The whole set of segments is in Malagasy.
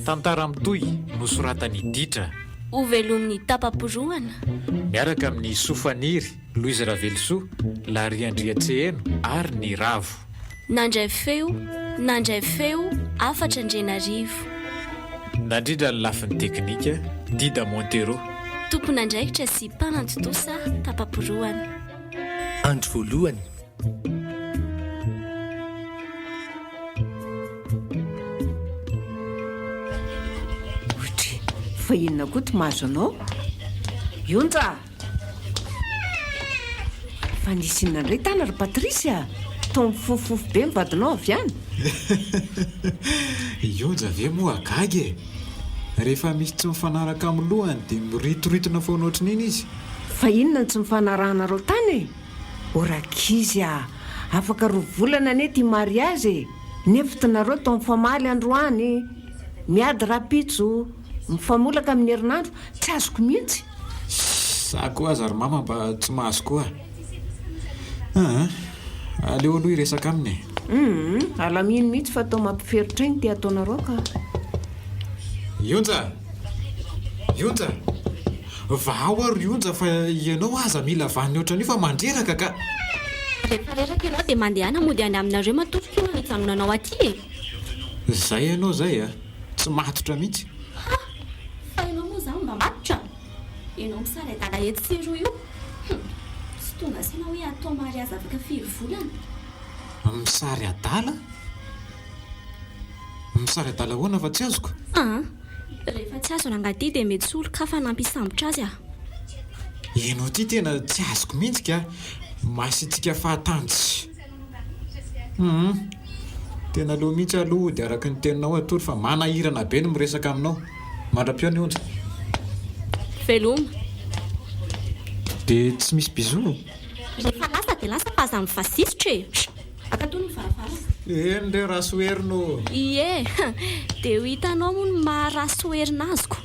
Tantara mitoy nosoratany ditra ho velomin'ny tapaporoana miaraka amin'ny sofaniry Louise Ravelsoa, Lary Andriatseheno ary ny Ravo. nandray feo afatra andrenarivo. Nandrindra ny lafin'ny teknika Dida Montero. Tompon'andraikitra sy mpanantotosa tapaporoana. Andro voalohany fa inona koa ty mahazo anao Onja fa nisy inona ndray tana ry Patricia tao mifofofofo be mivadinao avy any. Onja ve moa gagy rehefa misy tsy mifanaraka amin'ny lohany dia miritoritina foana ohatran'iny izy. Fa inona tsy mifanarahanareo tany orakizy afaka rovolana ane ty mariazy nefitinareo tao mifamaly androany miady rapitso mifamolaka amin'ny herinandro tsy azoko mihitsy. Za koa aza ry mama mba tsy mahazo koa. Aleo aloha iresaka aminy. Alamino mihitsy fa tao mampiferitra iny ty ataonareo ka. Onja vao ary Onja fa ianao aza mila vaniny ohatran'io fa mandreraka ka. Rehefa reraka ianao dia mandehana mody any aminareo matosika io hijanonanao aty Zay ianao zay tsy matotra mihitsy. fa ianao moa zany mba matotra ianao misara adala etsy sy roa io sy tonga sena hoe atao mariazy afaka 4 volana. Misary adala hoana fa tsy azoko. Rehefa tsy azo rangaty dia mety soloka fa nampisambotra azy Ianao ty tena tsy azoko mihitsy ka masitsika fahatanjy. Tena aloha mihitsy aloha dia araka ny teninao atory fa manahirana be no miresaka aminao. Mandra-piona Onja. veloma Dia tsy misy bizou. rehefa lasa dia lasa fa aza mifasisitra akatony mifarafara. Eny ndray raha soherinao. Ie dia ho hitanao moa no maharaso herina azoko.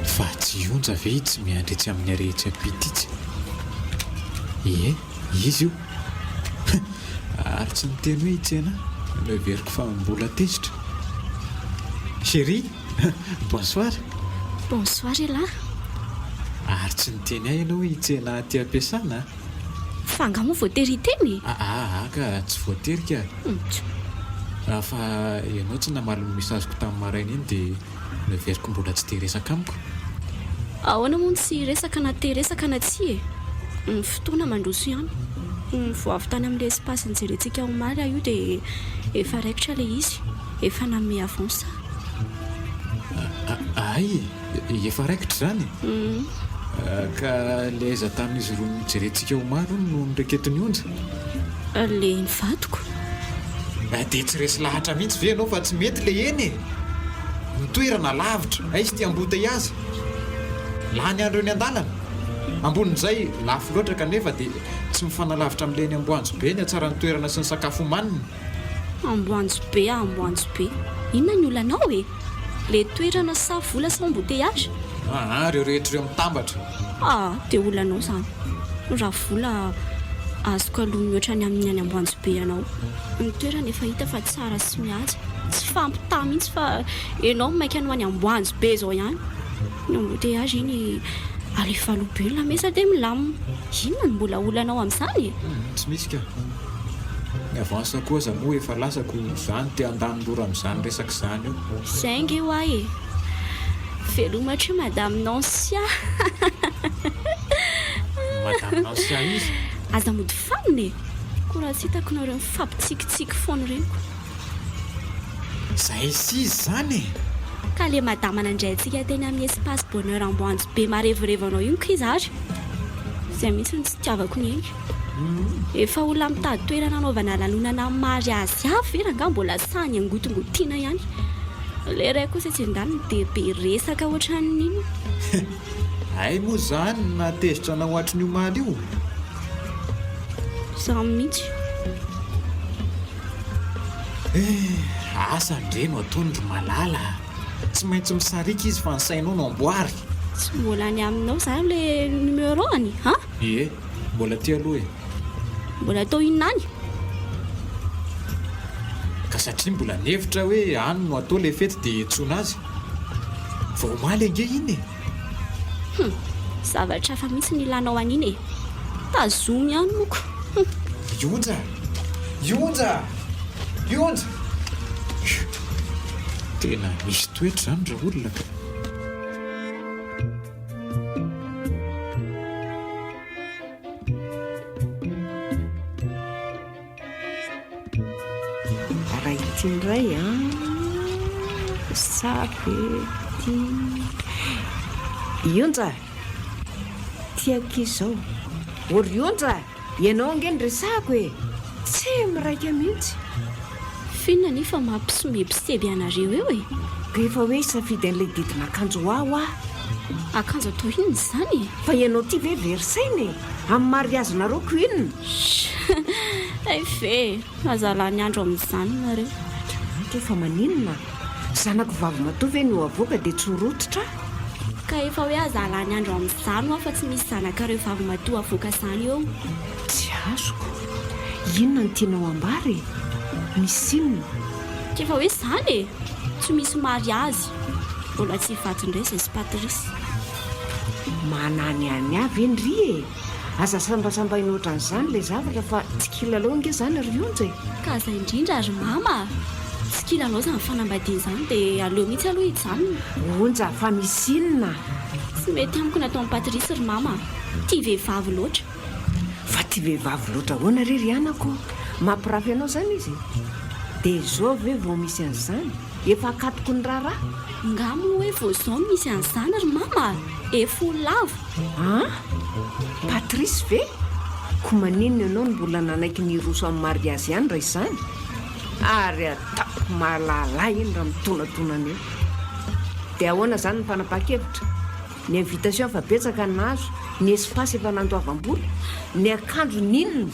Fa tsy Onja ve tsy miandretsy amin'ny arehetra pititsy. Izy io ary tsy niteny hoe hitsena neveriko fa mbola tezitra. Chérie, bonsoir. Bonsoir elahy. Ary tsy niteny ahy ianao hoe hitsena aty ampiasana. Fanga moa voatery hiteny Ka tsy voatery ka. Fa ianao tsy namaly ny mesazoko tamin'ny maraina iny dia neveriko mbola tsy te resaka amiko. ahoana moa tsy resaka na te resaka na tsy ny fotoana mandroso ihany. Vao avy tany amin'ilay espace nijerentsika ho maly io dia efa raikitra ilay izy efa nanome avance. Ay, efa raikitra zany. Ka ilay aiza tamin'izy roa nijerentsika ho maly no nireketiny Onja. Le nivadiko. Dia tsy resy lahatra mihitsy ve ianao fa tsy mety le eny mitoerana lavitra aizy ty amboteiazy lany andro eny an-dalana ambonin'izay lafo loatra kanefa dia tsy mifanalavitra amin'ilay ny Amboanjo be ny atsara ny toerana sy ny sakafo maniny. Amboanjo be inona ny olanao le toerana sa vola sa embouteillage. Reo rehetra ireo mitambatra. Dia olanao zany raha vola azoko aloha mihoatra ny amin'ny any Amboanjo be ianao. Ny toerana efa hita fa tsara sy mihaja tsy fampitah mihitsy fa ianao maika no any Amboanjo be zao ihany. Ny embouteillage iny alefa alobe ny lamesa dia milamina. Inona ny mbola olanao amin'izany Tsy misy ka. Ny avance koa za moa efa lasako zany te andanin-dora amin'izany resaka izany io. Saingy eo ahy velomatra madame Nancia. Madame Nancia izy. Aza mody faminy koa raha tsy hitako nareo mifampitsikitsiky foana reniko. Zay sy izy zany Ka le madama nandray antsika teny amin'ny espace bonheur Amboanjo be marevirevanao io ko izy ary izay mihitsy ny tsy tiavako ny eny. Efa olona mitady toerana anaovana lanonana mariazy avy nga mbola sany angotongotiana ihany. Le ray kosa tsy endany dia be resaka ohatran'iny. Ay moa zany natezitra na ohatran'io maly io. Zany mihitsy. Asa ndre no ataony ry malala tsy maintsy misarika izy fa ny sainao no amboary. tsy mbola ny aminao zany le numéro-any ha ie mbola ty aloha e mbola atao inona any ka satria mbola nevitra hoe any no atao le fety dia tsona azy vao maly ange iny e zavatra fa mihitsy ny ilanao an'iny e tazomy ihany moko Ionja tena misy toetra zany raha olona ka Aretin ray sapety ionja tiako izao ory ionja ianao ange ny resako e tsy miraika mihitsy finona nefa mampisomebiseby anareo eo e ka efa hoe safidy an'ilay didina akanjo ho akanjo atao inona zany fa ianao ty ve versainy amin'ny mariazinareo ko inona fe azalany andro amin'izany nareo efa maninona zanako vavy matovy ny ho avoaka dia tsy horototra ka efa hoe azalany andro amin'izany ho fa tsy misy zanakareo vavy matoa avoaka zany eo tsy azoko inona ny tianao ambary misy inona kefa hoe zany e tsy misy mariazy mbola tsy hivatindray sy patrisy manany any avy endry e aza sambasambaina ohatran'izany le zavatra fa tsy kilalao nge zany rionja ka zay indrindra ary mama tsy kilalao zany fanambadiana zany dia aleo mihitsy aloha hijanona onja fa misy inona tsy mety amiko nataon'ny patrisy ry mama tia vehivavy loatra fa tia vehivavy loatra hoana rery anako mampirafy anao zany izy dia zao ve vao misy an'izany efa akatoko ny raharaha ngamo hoe vao zao no misy an'izany ry mama efo lavo patrisy ve ko maninona ianao ny mbola nanaiky ny roso amin'ny mariazy ihany raha izany ary ataoko mahalala iny raha mitonatona eo dia ahoana zany ny fanapa-kevitra ny invitation fa betsaka nazo ny espasy efa nandoavam-bola ny akanjo ninona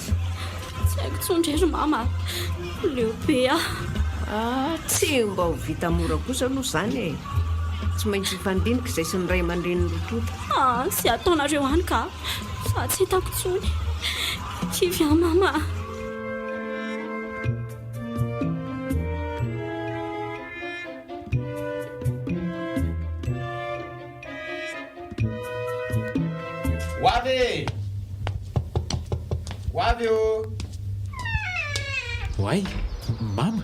tsy haiko tsondry ry mama leo be tsy mba ho vita mora kosa aloha zany e tsy maintsy hifandinika izay sy ny ray aman-dreny rotota sy ataonareo any ka fa tsy hitako tsony kivy a mama Hoavy o hoay mama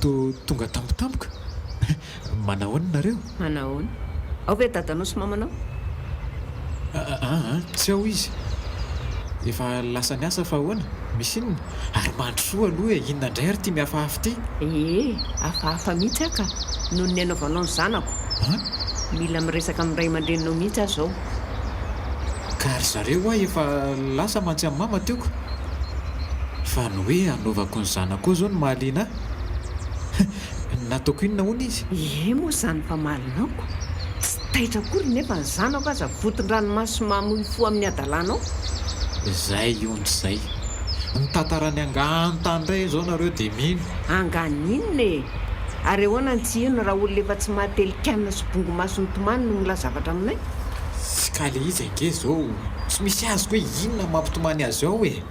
tonga tampotampoka manahoana nareo manahoana ao ve dadanao sy mamanao tsy ao izy efa lasa ny asa fa ahoana misy inona ary mandrosoa aloha e inona indray ary tia mihafahafa ty hafahafa mihitsy aka noho ny anaovanao ny zanako mila miresaka amin'ny ray aman-dreninao mihitsy azy zao ka ry zareo aho efa lasa mantsy amin'ny mama teoko fa ny hoe anaovako ny zanako ao zao ny mahaliana nataoko inona hoana izy moa zany fa malinaoko tsy taitra kory nefa ny zanako aza voton-dranomasy mamoy fo amin'ny adalanao zay iony zay ny tantarany anganontany ray zao nareo dia mino anganinona e ary ahoana ny tsy ino raha olona efa tsy mahatelikanina sy bongomaso ny tomany no mila zavatra aminay sy ka le izy ange zao tsy misy azoko hoe inona mampitomany azy ao e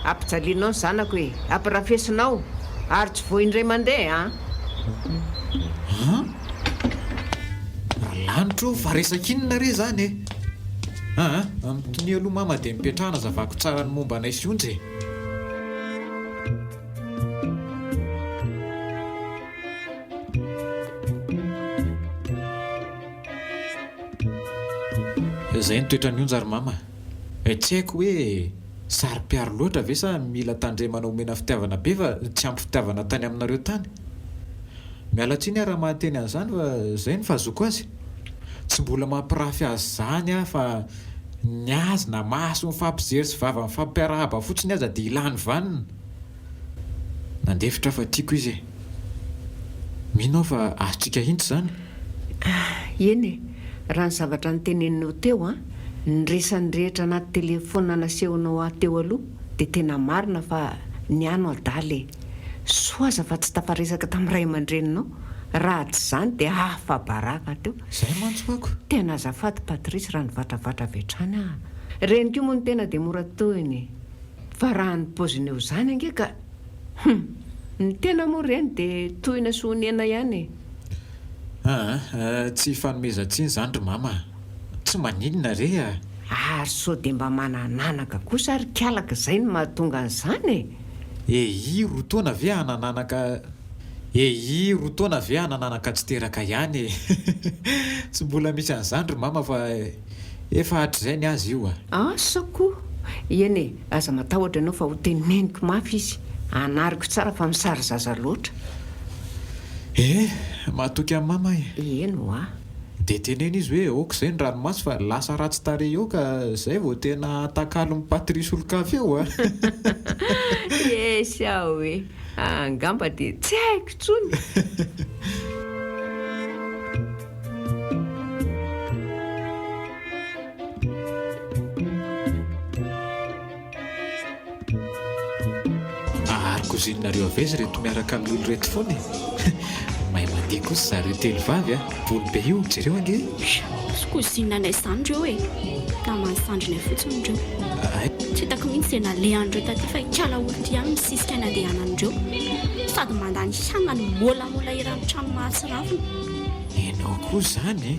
ampijalianao ny zanako e ampirafesinao ary tsy voindray mandeha lanitro fa resaka inona re zany e amintony aloha mama dia mipetrahana zavako tsara ny momba anay sy onjy zay nitoetra ny onjary mama tsy haiko hoe sary-piaro loatra ve sa mila tandremana omena fitiavana be fa tsy ampy fitiavana tany aminareo tany mialatsiny raha mahateny an'izany fa zay ny fahazoko azy tsy mbola mampirafy azy zany fa ny azy na maso mifampijery sy vava mifampiarahaba fotsiny aza dia ilany vanina nandefitra fa tiako izy minao fa azotsika hintsy zany eny raha ny zavatra ny teneninao teo ny resany rehetra anaty telefona nasehonao ateo aloha dia tena marina fa ny ano adaly soaza fa tsy tafaresaka tamin'ny ray aman-dreninao raha tsy izany dia hafa-baraka teo. Izay mantsoako. Tena azafady Patrisy raha nivatravatra vetrany a. Reniko moa no tena dia mora toyny. Fa raha ny paoziny eo izany ange ka ny tena moa reny dia toyna sonena ihany. Tsy fanomezantsiny izany ry mama. Tsy maninona re a. Ary sao dia mba manananaka kosa ary kialaka izay no mahatonga an'izany i ro taona ve hanananaka ro taona ve hanananaka tsy teraka ihany tsy mbola misy an'izany ry mama fa efa hatr'izay ny azy io a. Asa koa eny e, aza matahotra ianao fa ho teneniko mafy izy anariko tsara fa misary zaza loatra. Mahatoky amin'ny mama eno a. dia tenena izy hoe aoka izay ny ranomasy fa lasa ratsy tare eo ka izay vao tena atakalo ny Patrisy olon-kafa eo a. Esy aho hoe angamba dia tsy haiko tsony. Kozininareo avezy reto miaraka amin'ny olo reto foana mahay mandeha kosa zareo telo vavy a bolo be io jereo ange. Sy kozininanay izany ireo e, namany-sandrinay fotsiny ireo. Tsy hitako mihitsy dia nalehan'ireo taty fa ikala olonty ihany misisika ny andehanan'ireo sady mandany hianany molamola iran'ny trano mahasirafina. Enao koa izany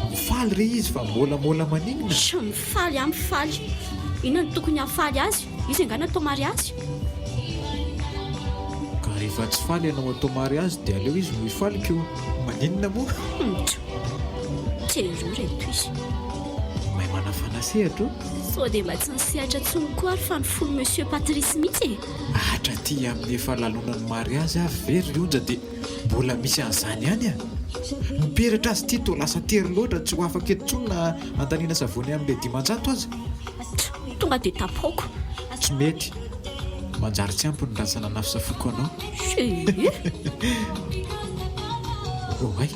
mifaly re izy fa molamola maninona. Sy mifaly amin'ny faly, inona no tokony hafaly azy? Izy angana atao mariazy. Rehefa tsy faly ianao atao mariazy dia aleo izy no hifaliko maninona moa. Tero reto izy mahay manafanasehatra sao dia mba tsy nisehatra tsony koa ary fa ny folo monsieur Patrisy mihitsy hatra ty amin'ny efa lalonany mariazy avy very onja dia mbola misy an'izany ihany a. Miperatra azy ty to lasa tery loatra tsy ho afaka eto tsony na antaniana savony amin'ilay 500 aza. Tonga dia tapaoko. Tsy mety. Manjary tsy ampy ny ratsana nafisafoko anao. Ay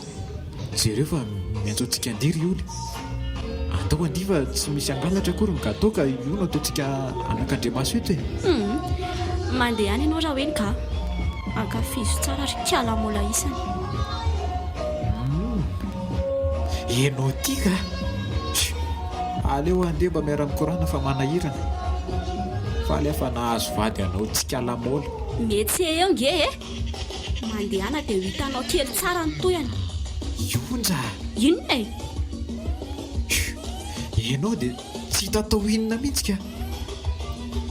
jereo fa miantsoantsika andiry ioly andao andiva tsy misy angalatra akory migatao ka io no ataontsika anakandriamaso eto mandeha ihany ianao raha hoeny ka ankafizo tsara ary kiala mola isany. Enao ty ka aleo andeha mba miara-mikorana fa manahirana faly afa nahazo vady anao tsy kiala mola. Metsy eo nge mandeha ana dia hitanao kely tsara ny toyana. Ionja inona e? Enao dia tsy hita tao inona mihitsy ka.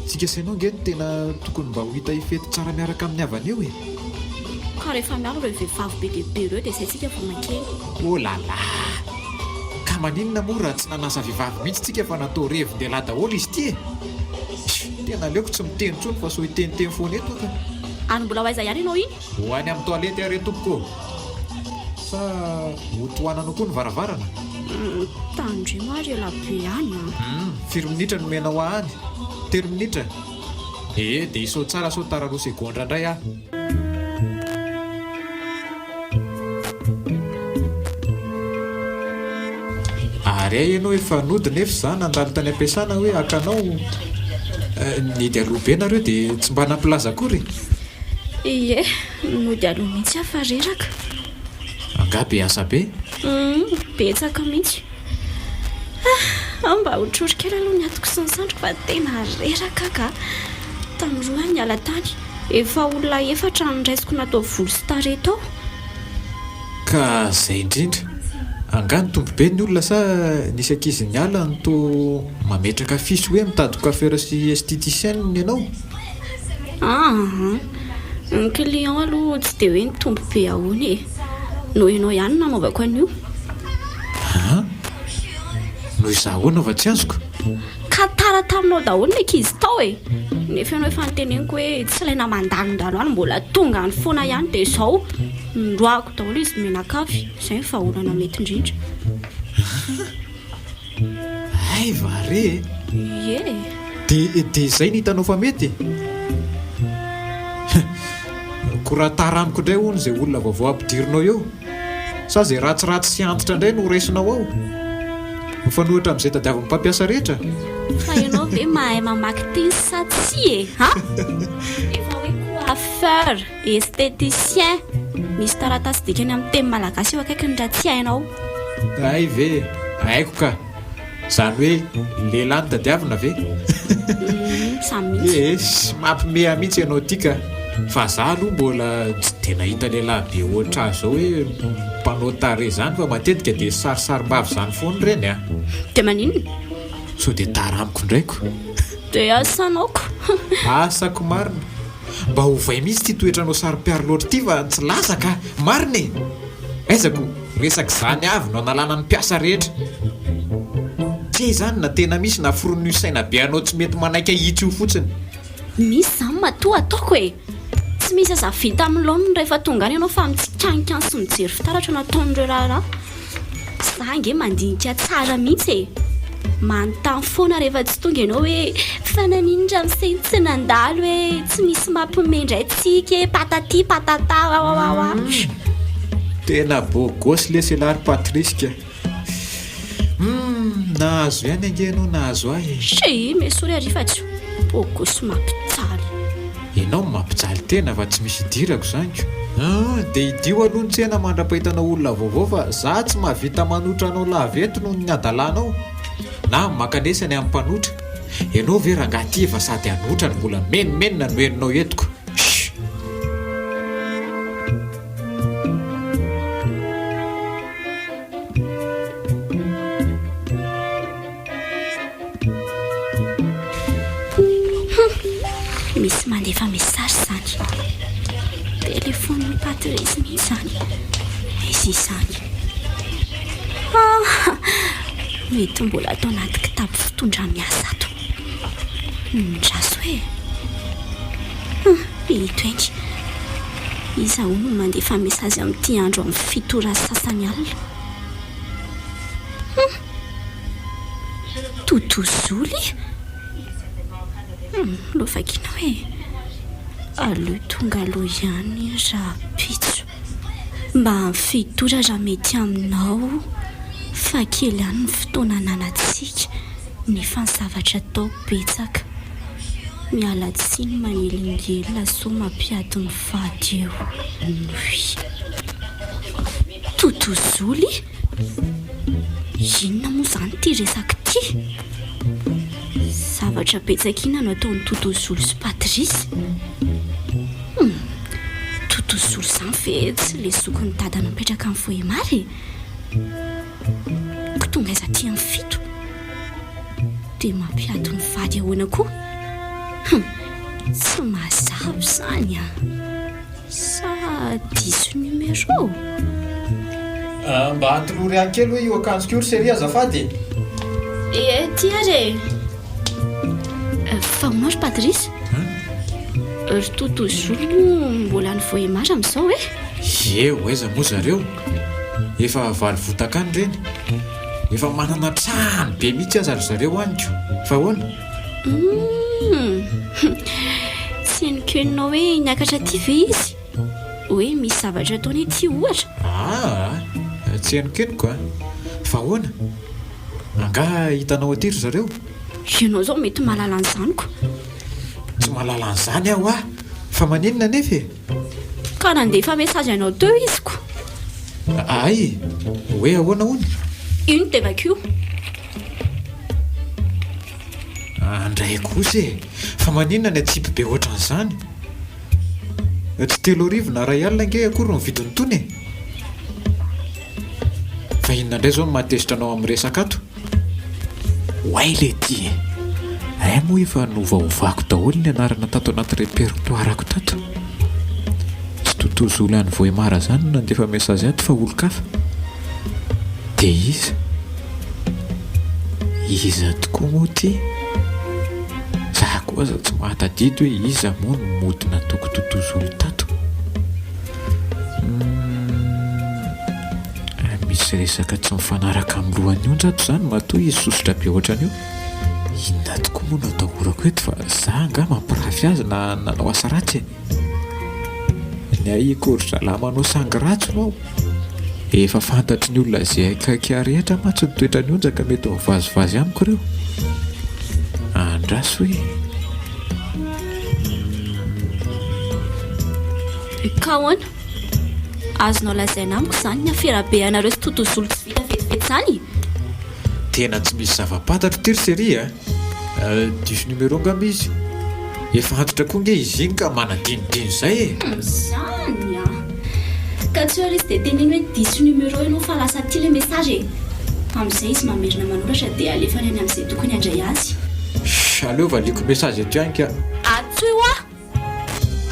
Tsika sainao nge no tena tokony mba ho hita ifety tsara miaraka amin'ny havana eo ka rehefa miaro ireo vehivavy be dia be ireo dia izay tsika vao mankeny. Oh là là, ka maninona moa raha tsy nanasa vehivavy mihitsy tsika fa natao revy dia lahy daholo izy ty tena aleoko tsy miteny tsony fa so hiteniteny foana eto ka. Any mbola ho aiza ihany ianao iny? Ho any amin'ny toalety ary tompoko sa ho tohanana koa ny varavarana. Tandremo ary ela be ihany firy minitra no menao ahany. Tery minitra dia isao tsara sao tara roa segondra indray ah. Ary ianao efa nody nefa izany nandalo tany ampiasana hoe akanao nidy aloha be nareo dia tsy mba nampilaza akory. Ie, nody aloha mihitsy afa reraka. Anga be asa be. Betsaka mihitsy. Mba hotrorikely aloha ny atoko sy ny sandriko fa tena reraka ka. Tamin'ny roa ny ala tany efa olona efatra nraisiko natao volo sy tareto. Ka izay indrindra anga ny tombo be ny olona sa nisy ankizy ny ala no to mametraka fiso hoe mitady coiffeur sy esthéticienne ianao. Ny client aloha tsy dia hoe nitombo be ahoana e. Noho ianao ihany nanaovako an'io. Noho izahoana fa tsy azoko. Ka tara taminao daholo ny ankizy tao e. Nefa ianao efa niteneniko hoe tsy ilaina mandalondalo any mbola tonga ny foana ihany dia izao ndroako daholo izy menakavy. Izay ny fahaolana mety indrindra. Ay vare. Ie. Dia izay ny hitanao fa mety. Koa taramiko indray hono izay olona vaovao ampidirinao eo sa izay ratsiratsy sy antitra indray no raisinao ao mifanohitra amin'izay tadiavin'ny mpampiasa rehetra. Fa ianao ve mahay mamaky teny sa tsy e? Efa hoe coiffeur, esthéticien. Misy taratasy dikany amin'ny teny malagasy eo akaiky ny raha tsy hainao. Ay ve, haiko ka. Zany hoe lehilahy ny tadiavina ve? Samy mihitsy. Sy mampimea mihitsy ianao tika. Fa za aloha mbola tsy tena hita lehilahy be oatra azy zao hoe mpanao tare zany fa matetika dia sarisarimbavy zany foana ireny a. Dia maninona? So dia taramiko indraiko. Dia asanaoko. Asako marina. Mba hovay mihitsy ty toetranao sary-piaro loatra ty fa tsy lasa ka marina e. Aizako resaka zany avy no analana ny mpiasa rehetra. Tsy zany na tena misy na foron'io saina be anao tsy mety manaiky hitsy io fotsiny. Misy zany matoa ataoko e. Tsy misy aza vita amin'ny laoniny rehefa tonga any ianao fa mitsikanikany sy mijery fitaratra nataon'ireo raha. Za nge mandinika tsara mihitsy e. Manontany foana rehefa tsy tonga ianao hoe fa naninona amin'izay tsy nandalo hoe tsy misy mampimendray tsika patati patata wawawa. Tena bogosy le selary Patrice. Nahazo ihany ange ianao nahazo ahy. Sy mesory arifatsy. Bogosy mampijaly. Ianao mampijaly tena fa tsy misy idirako zanyko. Dia idio aloha ny tsena mandrapahitana olona vaovao fa za tsy mahavita manotra anao laveto noho ny adalanao. Na makanesany amin'ny mpanotra. Ianao ve rangahy efa sady hanotra ny mbola menimenina no heninao entiko. Misy mandefa message zany. Telefoniny Patrice mihitsy zany. Izy izany. Mety mbola atao anaty kitapo fitondra miasa ato. Ndraso hoe. Ito eny. Iza ho no mandefa message amin'ity andro amin'ny fitora sasany alina. Totozoly. Lovakina hoe aloha tonga aloha ihany raha pitso mba mifitora raha mety aminao fa kely ihany ny fotoana ananantsika nefa ny zavatra atao betsaka miala tsiny manelingelina so mampiady ny vady eo nohy totozoly inona moa zany ty resaka ty zavatra betsakina no ataon'ny totozoly sy Patrice. Totozoly zany fe tsy le zokony dadana mipetraka amin'ny vohemary. Ko tonga aiza aty amin'ny fito dia mampiady ny vady ahoana koa. Tsy mazava zany a. Sa diso numéro. Mba antolory ihany kely hoe io akanjo kely sery azafady. Ty are. Fa honazy Patrice? Ry totozoly mbola ny vohemary amin'izao e? Eo aiza moa zareo. Efa valy votakany reny. Efa manana trano be mihitsy aza ry zareo aniko. Fa hoana? Tsy nikeninao hoe niakatra ty ve izy? Hoe misy zavatra ataony ty ohatra? Tsy hanikeniko a. Fa hoana? Anga hitanao aty ry zareo? Ianao zao mety malala an'izanyko. Tsy malala an'izany aho a. Fa maninona nefa e? Ka nandefa message anao teo iziko. Ay, hoe ahoana hono? Ino tevakio? Andray kosa e. Fa maninona ny atsipy be ohatran'izany? Tsy 3 na 2 alina nge akory ny vidiny tony e. Fa inona indray zao no mahatezitra anao amin'ny resaka ato? Hoay le ty e. Ay moa efa novaovako daholo ny anarana tato anaty repertoirako tato. Tsy totozoly any vohemara zany no nandefa message ato fa olo-kafa. Dia iza tokoa moa ty? Za koa aza tsy mahatadidy hoe iza moa no mody nataoko totozoly tato. Misy resaka tsy mifanaraka amin'ny lohany io ndrato zany matoa izy sosotra be ohatran'io. Inona tokoa moa no atahorako eto fa za nga mampirafy azy na nanao asa ratsy e. Ny aikory zalahy manao sangy ratso nao. Efa fantatry ny olona izay akaiky rehetra matsy ny toetrany onjaka mety mivazivazy amiko ireo. Andraso hoe Kahoana azonao lazaina amiko izany ny aferabe anareo sy tontozolo tsy vita vetivety izany. Tena tsy misy zava-pantatro tiry sery a. Diso numéro ngamba izy. Efa antitra koa nge izy iny ka manadinidiny izay e. Izany a. Ka tsy hoe izy dia teneny hoe diso numéro ianao fa lasa ty le message e. Amin'izay izy mamerina manoratra dia alefany any amin'izay tokony handray azy. Aleo valiko message aty any ka. Atsoy hoa.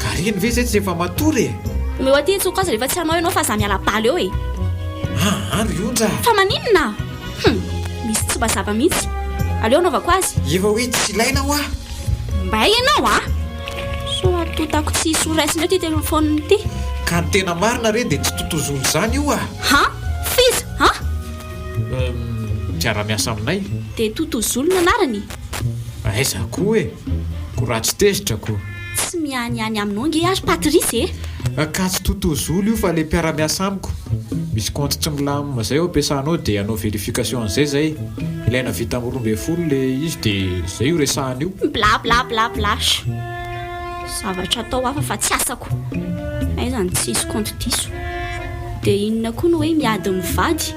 Ka reny ve zay tsy efa matory e? Omeo aty itsoko azy rehefa tsy anao ianao fa za miala paly eo e. Andro onja. Fa maninona? Misy tsy mazava mihitsy. Aleo anaovako azy. Efa hoe tsy ilaina hoa. Mbay ianao a. So atotako tsy soraisina ty telefôniny ity. Ka ny tena marina re dia tsy tontozolo izany io a. Ha? Fiza? Ha? Miara-miasa aminay. Dia tontozolo ny anarany. Aiza koa e. Ko raha tsy tezitra ko. Tsy mianiany aminao nge azy Patrice e. Ka tsy tontozolo io fa le mpiara-miasa amiko. Misy compte tsy milamina izay ao ampiasanao dia hanao verification an'izay zay. Ilaina vita amin'ny 12 le izy dia izay io resahana io. Bla bla bla bla. Zavatra atao hafa fa tsy asako. Aizany tsisy compte diso. Dia inona koa no hoe miady mivady.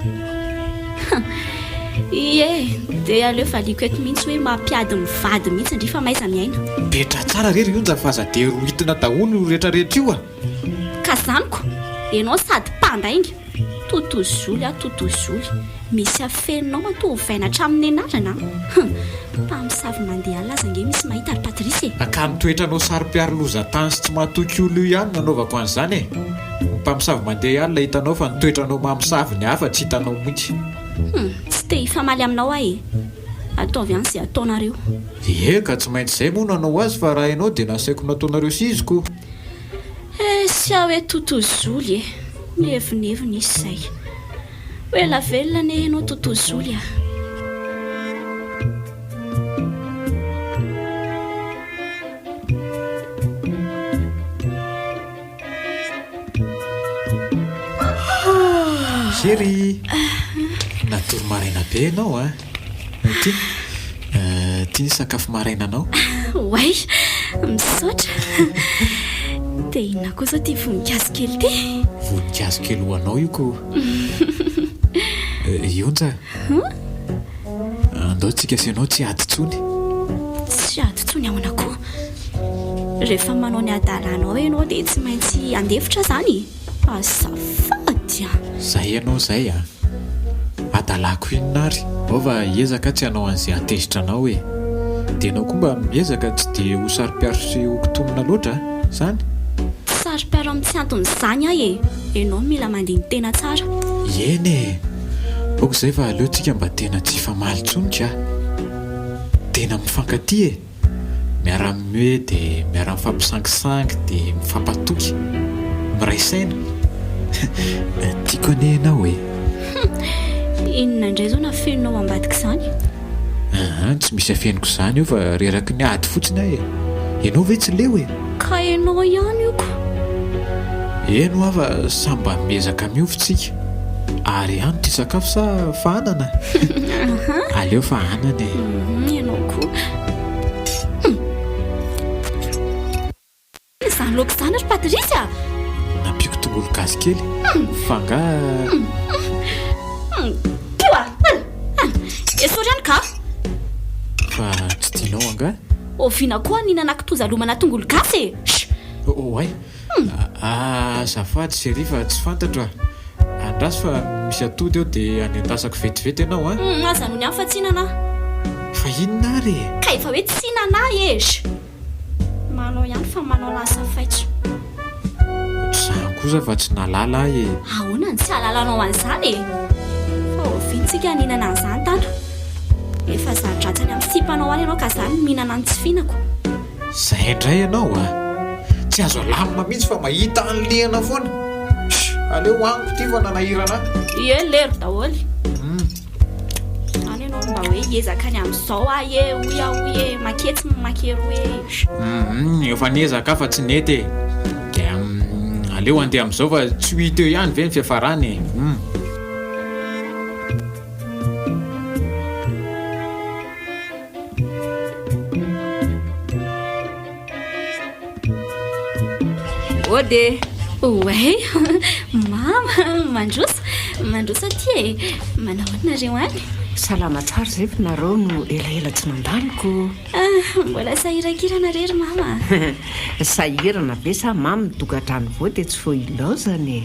Ie, dia aleo valiko eto mihitsy hoe mampiady mivady mihitsy ndry fa maiza miaina. Petra tsara rery onja fa aza dia rohitina daholo rehetrarehetra io a. Ka zaniko, ianao sady mpandainga. Totozoly a totozoly. Misy afeninao matovaina hatramin'ny anarana. Mpamosavy mandeha laza nge misy mahita ry Patrice e. Ka mitoetranao sary-piaroloza tany sy tsy mahatoky olo io ihany nanaovako an'izany e. Mpamosavy mandeha ihany la hitanao fa nitoetranao mamosavy ny hafa tsy hitanao mihitsy. Tsy te hifamaly aminao ahy e. Ataovy any izay ataonareo. Ie, ka tsy maintsy izay moa nanao azy fa raha ianao dia nasaiko nataonareo sy izy ko. Sy aho hoe totozoly e. Mihevonevona izy izay. Hoe la velona ne ianao totozoly a. Chérie, natory maraina be ianao a. Tia sakafo marainanao. Way, misaotra. Dia inona kosa ty voninkazo kely ty? Voninkazo kely ho anao io ko. Ionja. Andao tsika sy ianao tsy ady tsony. Tsy ady tsony ahoana koa. Rehefa manao ny adalanao ianao dia tsy maintsy andefitra izany. Azafady a. Zay ianao zay a. Adalako inona ary. Ova hiezaka tsy hanao an'izay atezitra anao e. Dia ianao koa mba miezaka tsy dia ho sary-piaro sy ho kitomina loatra izany. Sary-piaro amin'ny tsy antony izany ahy e. Ianao mila mandiny tena tsara. Eny e. Oka izay fa aleontsika mba tena tsy famaly tsonitra. Tena mifankatia e. Miara-mioe dia miara-mifampisangisangy dia mifampatoky. Miray saina. Tiako ane ianao e. Inona indray izao nafeninao ambadika izany? Tsy misy afeniko izany io fa reraky ny ady fotsiny ahy e. Ianao ve tsy leo e? Ka ianao ihany io ko. Eno afa samba miezaka miofitsika. Ary ihany ty sakafo sa fa anana? Aleo fa anana e. Ianao koa. Izany laoka izany ry Patrice a? Nampiko tongolo gasy kely. Fanga. Tua! Esory ihany ka? Fa tsy tianao anga? Oviana koa ninana kitoza lomana tongolo gasy e. Oay. Azafady chérie fa tsy fantatro a. Andraso fa misy atody eo dia anendasako vetivety ianao a. Aza noho ny amin'ny fa tsy hinana. Fa inona ary? Ka efa hoe tsy hinana e. Manao ihany fa manao lasa faitso. Zany kosa fa tsy nalala ahy e. Ahoana ny tsy halalanao an'izany e. Fa ovintsika ninana an'izany tato. Efa zadratsany amin'ny sipanao any ianao ka izany mihinana ny tsy fihinako. Zay indray ianao a. Tsy azo alamina mihitsy fa mahita an'lehana foana. Aleo aniko ty fa nanahirana. Ie lero daholo. Any ianao mba hoe hiezaka any amin'izao ahy e. Oia maketsy makery hoe. Efa niezaka fa tsy nety e. Dia aleo andeha amin'izao fa tsy ho hita eo ihany ve ny fiafarany. Ode, oe mama mandrosa ty manahoanareo any salama tsara zay fa nareo no elaela tsy nandaniko mbola sahirakirana rery mama sahirana be sa mamy togatrano vo de tsy fo ilaozany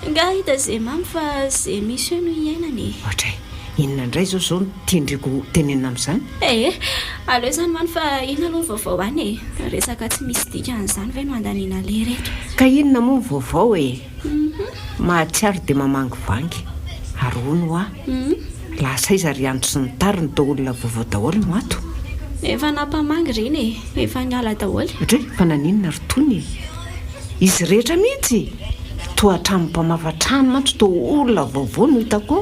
nga hita zay mamy fa zay misy eo no iainany ohatra inona indray zao tiandriko tenenina amin'izany aleo zany many fa ina aloha vaovao any resaka tsy misy dikan'izany ve no andaniana le reto ka inona moa ny vaovao mahatsiaro de mamangy vangy ary ono a lasaiza ry andro sy ny tary ny daolona vaovao daholo no ato efa nampamangy reny efa niala daholo ohatra fa naninona ry tony izy rehetra mihitsy tohatramompamafatrano mantsy to olona vaovao no hitako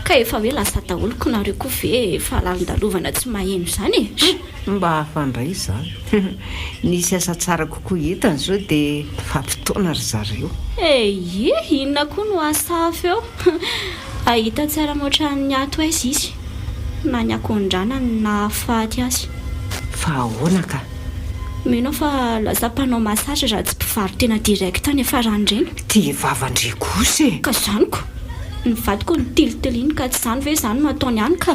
ka efa hoe lasa daholoko nareo koa ve fa lalindalovana tsy maheno izany mba hafandray zany nisy asa tsara kokoa hitany zao de fampitoana ry zareo inona koa no asafy eo ahita tsara moatran'ny ato aizy izy na ny akondrana na faty azy fa ahoana ka mino fa lasa mpanao masazy raha tsy mpivarotena direkta ny afarany reny ty vavandre kosa ka zaniko ny vadiko ny tilitiliany ka tsy zany ve zany no ataony any ka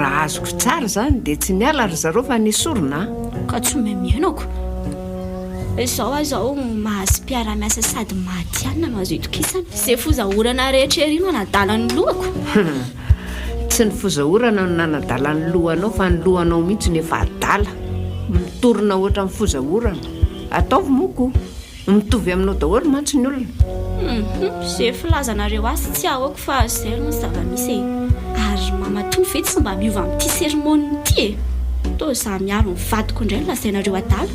raha azoko tsara zany de tsy miala ry zareo fa nisorona ka tsy memienako izao azao mahazo mpiara-miasa sady mahatianina no azo itokisana zay fozahorana rehetra ery no anadalany lohako tsy ny fozahorana no nanadalany lohanao fa ny lohanao mihitsy ny efa adala mitorona ohatra amin'ny fozahorana ataovy moko mitovy aminao daholo mantsy ny olona zay filazanareo azy tsy ahoako fa zay no zava-misy ary mamatony ve tsy mba miova amin'ity sermoniny ity to za miaro ny vadiko indray no lazainareo adala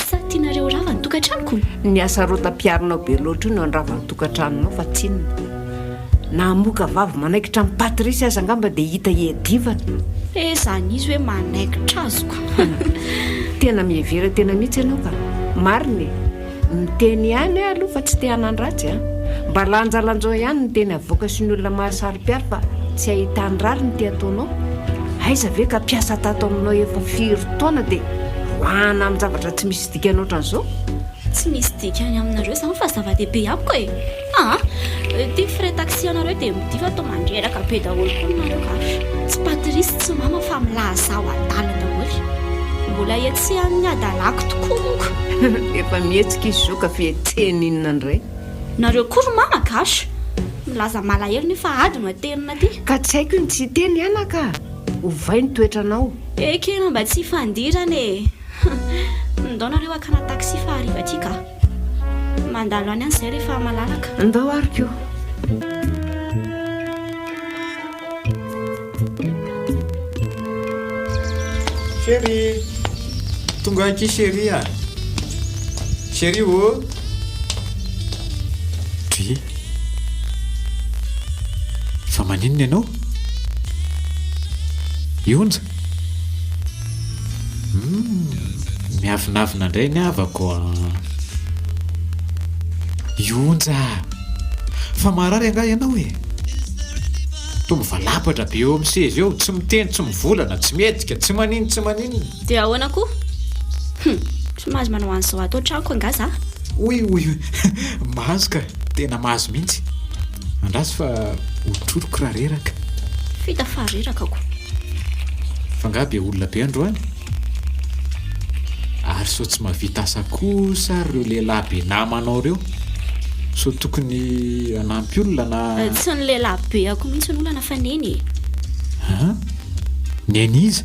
sa tianareo rava ny tokantranoko ny asa rota-piarinao be loatra io no andrava ny tokantranonao fa tsinona na moka vavy manaikitra ny patrisy aza angamba de hita hiadivana zany izy hoe manaikitra azoko tena mievera tena mihitsy ianao ka mariny miteny ihany aloha fa tsy te hanandratsy mba lanjalanjao ihany ny teny avoaka sy ny olona mahasary-piary fa tsy ahitany rary ny te ataonao aiza ve ka mpiasa tato aminao efa firy taona de hoana amin'ny zavatra tsy misy dikany ohatran'izao tsy misy dikany aminareo zany fa zava-dehibe amiko ty frais taxi anareo de midiva atao mandreraka be daholo koa nareo ka tsy patrisy tsy mama fa milazaho adala daholo mbola etsy amin'ny adalako tokoa moko efa mihetsika izy zao ka fietseny inona indray nareo kory mama gasy milaza malahelo nefa ady no atenina ty ka tsy haiko ny tsy teny ihana ka ovay ny toetranao ekena mba tsy fandirany ndao nareo akana taxi fa hariva ty ka mandalo any an'izay rehefa malalaka ndao ariko chéri tonga aky chéri chéri o ty fa maninona ianao ionja miavinavina indray ny avako ionja fa marary anga ianao to mivalapatra be eo amin'ny sezy eo tsy miteny tsy mivolana tsy miedika tsy maninona de ahoana koa tsy mahazo manao an'izao atao tranoko angaza oy mahazo ka tena mahazo mihitsy andrasy fa hotroroko raha reraka fita fareraka ko fa ngabe olona be androany ary so tsy mavita asa kosa reo lehilahy be namanao reo so tokony anampy olona na tsy ny lehilahy be ako mihitsy ny olana fa neny neny iza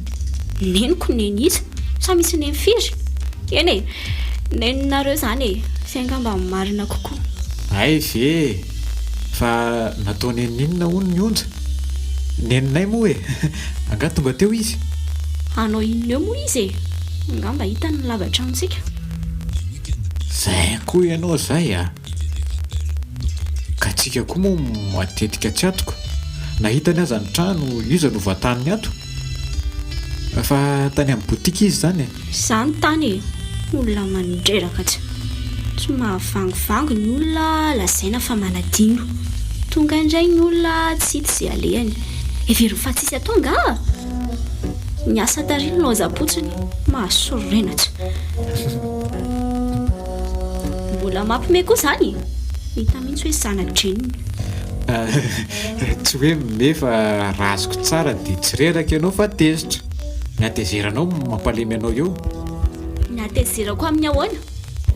neniko neny iza sa misy neny firy eny neninareo zany sy angamba marina kokoa ay ve fa natao neninina hono ny onja neninay moa anga tonga teo izy anao inona eo moa izy ngamba hita ny lavatranosika zay koa ianao zay ka tsika koa moa matetika tsy atoko nahitany aza ny trano iza no vataniny ato fa tany amin'ny botika izy zany zany tany olona manindreraka tsy mahavangivangy ny olona lazaina fa manadino tonga indray ny olona tsy hity zay alehany every fa tsisy atonga ny asa tariny lozapotsiny mahasororenatsy mbola mampime koa izany hita mihitsy hoe zanak'Jane. Tsy hoe mefa raha azoko tsara dia tsy reraka ianao fa tezitra natezeranao mampalemy anao eo. Natezerako amin'ny ahoana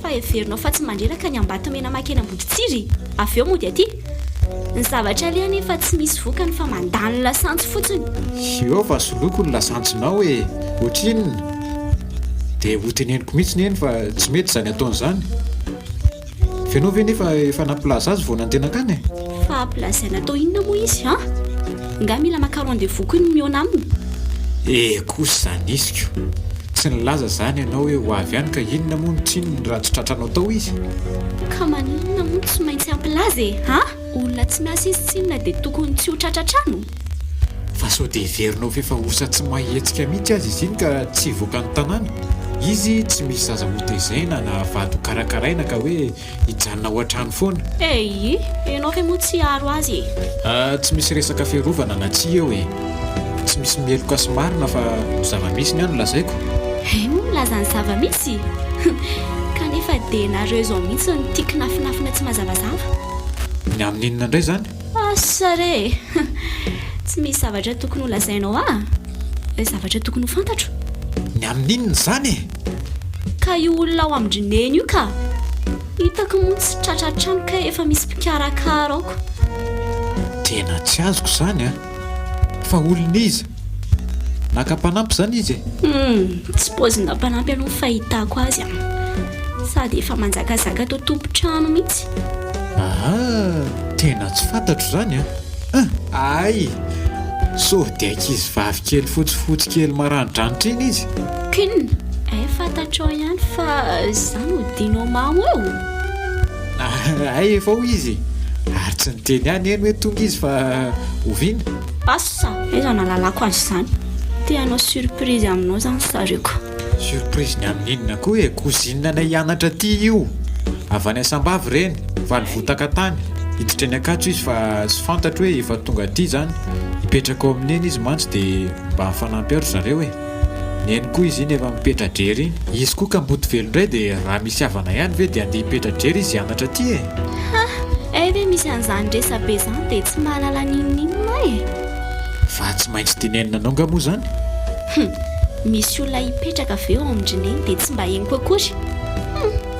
fa everinao fa tsy mandreraka ny ambato mena makena amboditsiry avy eo mody aty ny zavatra alehany fa tsy misy vokany fa mandany lasantsy fotsiny. Eo fa soloko ny lasantsinao hoe ohatrinona dia hoteneniko mihitsy eny fa tsy mety izany ataon'izany. Fenao ve nefa efa nampilaza azy vao nandena akany? Fa ampilazaina atao inona moa izy ha? Nga mila maka rendez-vous koa ny miona aminy. Kosa izany isiko tsy nilaza izany ianao hoe ho avy ihany ka inona moa ny tsinony raha tsy tratranao tao izy. Ka maninona moa tsy maintsy ampilaza ha? Olona tsy miasa izy tsinona dia tokony tsy ho tratratrano. Fa sao dia heverinao ve fa osa tsy mahetsika mihitsy azy izy iny ka tsy hivoaka ny tanàna. Izy tsy misy zaza hotezaina na vady karakaraina ka hoe hijanona ao an-trano foana. Ianao ve moa tsy haro azy Tsy misy resaka fiarovana na tsy eo tsy misy meloka sy marina fa zava-misy ny ano lazaiko. Moa milaza ny zava-misy kanefa dia nareo izao mihitsy ny tiako nafinafina tsy mazavazava. Ny amin'inona indray izany? Sare tsy misy zavatra tokony ho lazainao zavatra tokony ho fantatro. Ny amin'inona izany ka io olona ao amin'ny io ka hitako moa tsy tratratrano ka efa misy mpikarakara aoko. Tena tsy azoko izany fa olona izy naka-panampy izany izy tsy pozina mpanampy aloha fahitako azy sady efa manjakazaka tao tompo-trano mihitsy. Tena tsy fantatro izany ay so dia ankizy vavy kely fotsifotsy kely maranidranitra iny izy. Kinona fantatrao ihany fa izany ho dinao mamo eo. Ay efa ho izy ary tsy niteny ihany eny hoe tonga izy fa oviana. Asa iza nalalako azy izany tianao surprise aminao izany sareko. Surprise ny amin'inona koa hoe kozinina na hianatra aty io avy any Asambavy ireny valy votaka tany hiditra ny akatso izy fa tsy fantatro hoe efa tonga aty izany hipetraka ao amin'ny eny izy mantsy dia mba mifanampy aro zareo ny eny koa izy iny efa mipetra drery izy koa ka mboty velo indray dia raha misy havana ihany ve dia andeha hipetra drery izy hianatra aty ve misy an'izany resabe izany dia tsy mahalala ninona fa tsy maintsy tenenina anao nga moa izany. Misy olona hipetraka avy eo amin'ny eny dia tsy mba eny koakory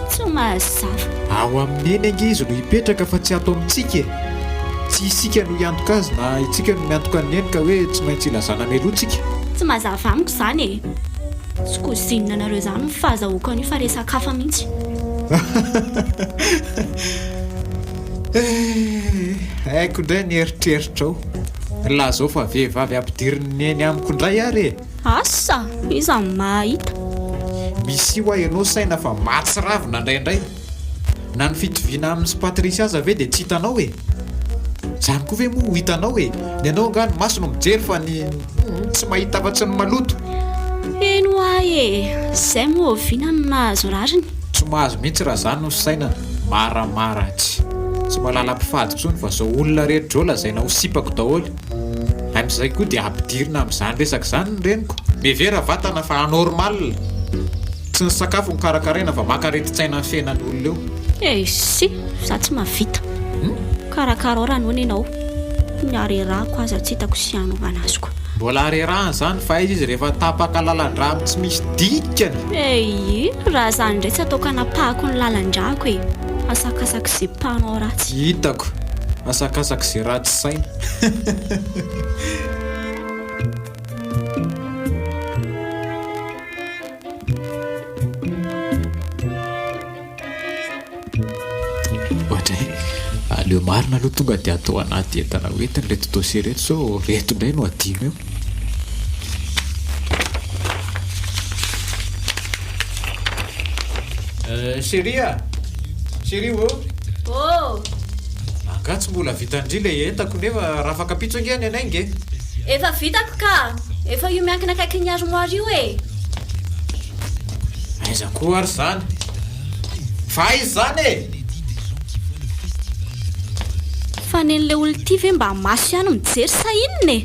tsy mahazava. Ao amin'ny eny ange izy no hipetraka fa tsy ato amintsika tsy isika no hiantoka azy na itsika no miantoka ny eny ka hoe tsy maintsy ilazana meloantsika. Tsy mazava amiko izany tsy kozinina nareo izany ny fahazahoako an'io fa resaka hafa mihitsy. Haiko indray ny eritreritrao laha zao fa vehivavy ampidiriny eny amiko indray ary asa iza mahita misy io ianao saina fa matsy ravina indraindray na ny fitoviana amin'ny sy Patrice aza ve dia tsy hitanao izany koa ve moa ho hitanao ny anao nga ny maso no mijery fa ny tsy mahita afa-tsy ny maloto. Eno izay moa oviana no mahazo rariny. Tsy mahazo mihitsy raha izany no saina maramara tsy malala mpifady tsony fa zao olona rehetra ao lazaina ho sipako daholo amin'izay koa dia ampidirina amin'izany resaka izany ny reniko mevera vatana fa anormal tsy ny sakafo ny karakaraina fa makareti-tsaina ny fiainan'olona eo. Si za tsy mahavita karakara ao ranony ianao niarerahako aza tsy hitako sy hanaovana azy koa. Mbola arerahana izany fa izy rehefa tapaka lalan-drano tsy misy dikany. Raha izany indray tsy ataoko hanapahako ny lalan-drako asakasaka izay panao ratsy. Hitako asakasaka izay ratsy saina. Aleo marina aloha tonga dia atao anaty entana hoentiny reto dosie reto sao reto indray no adino eo. Chérie angatsy mbola vitandrila entako nefa raha afaka pitso angeny anay nge. Efa vitako ka efa io miankina akaiky ny armoire io aiza koa ary izany fa izy izany fa nen'le olona ity ve mba maso ihany mijery sa inona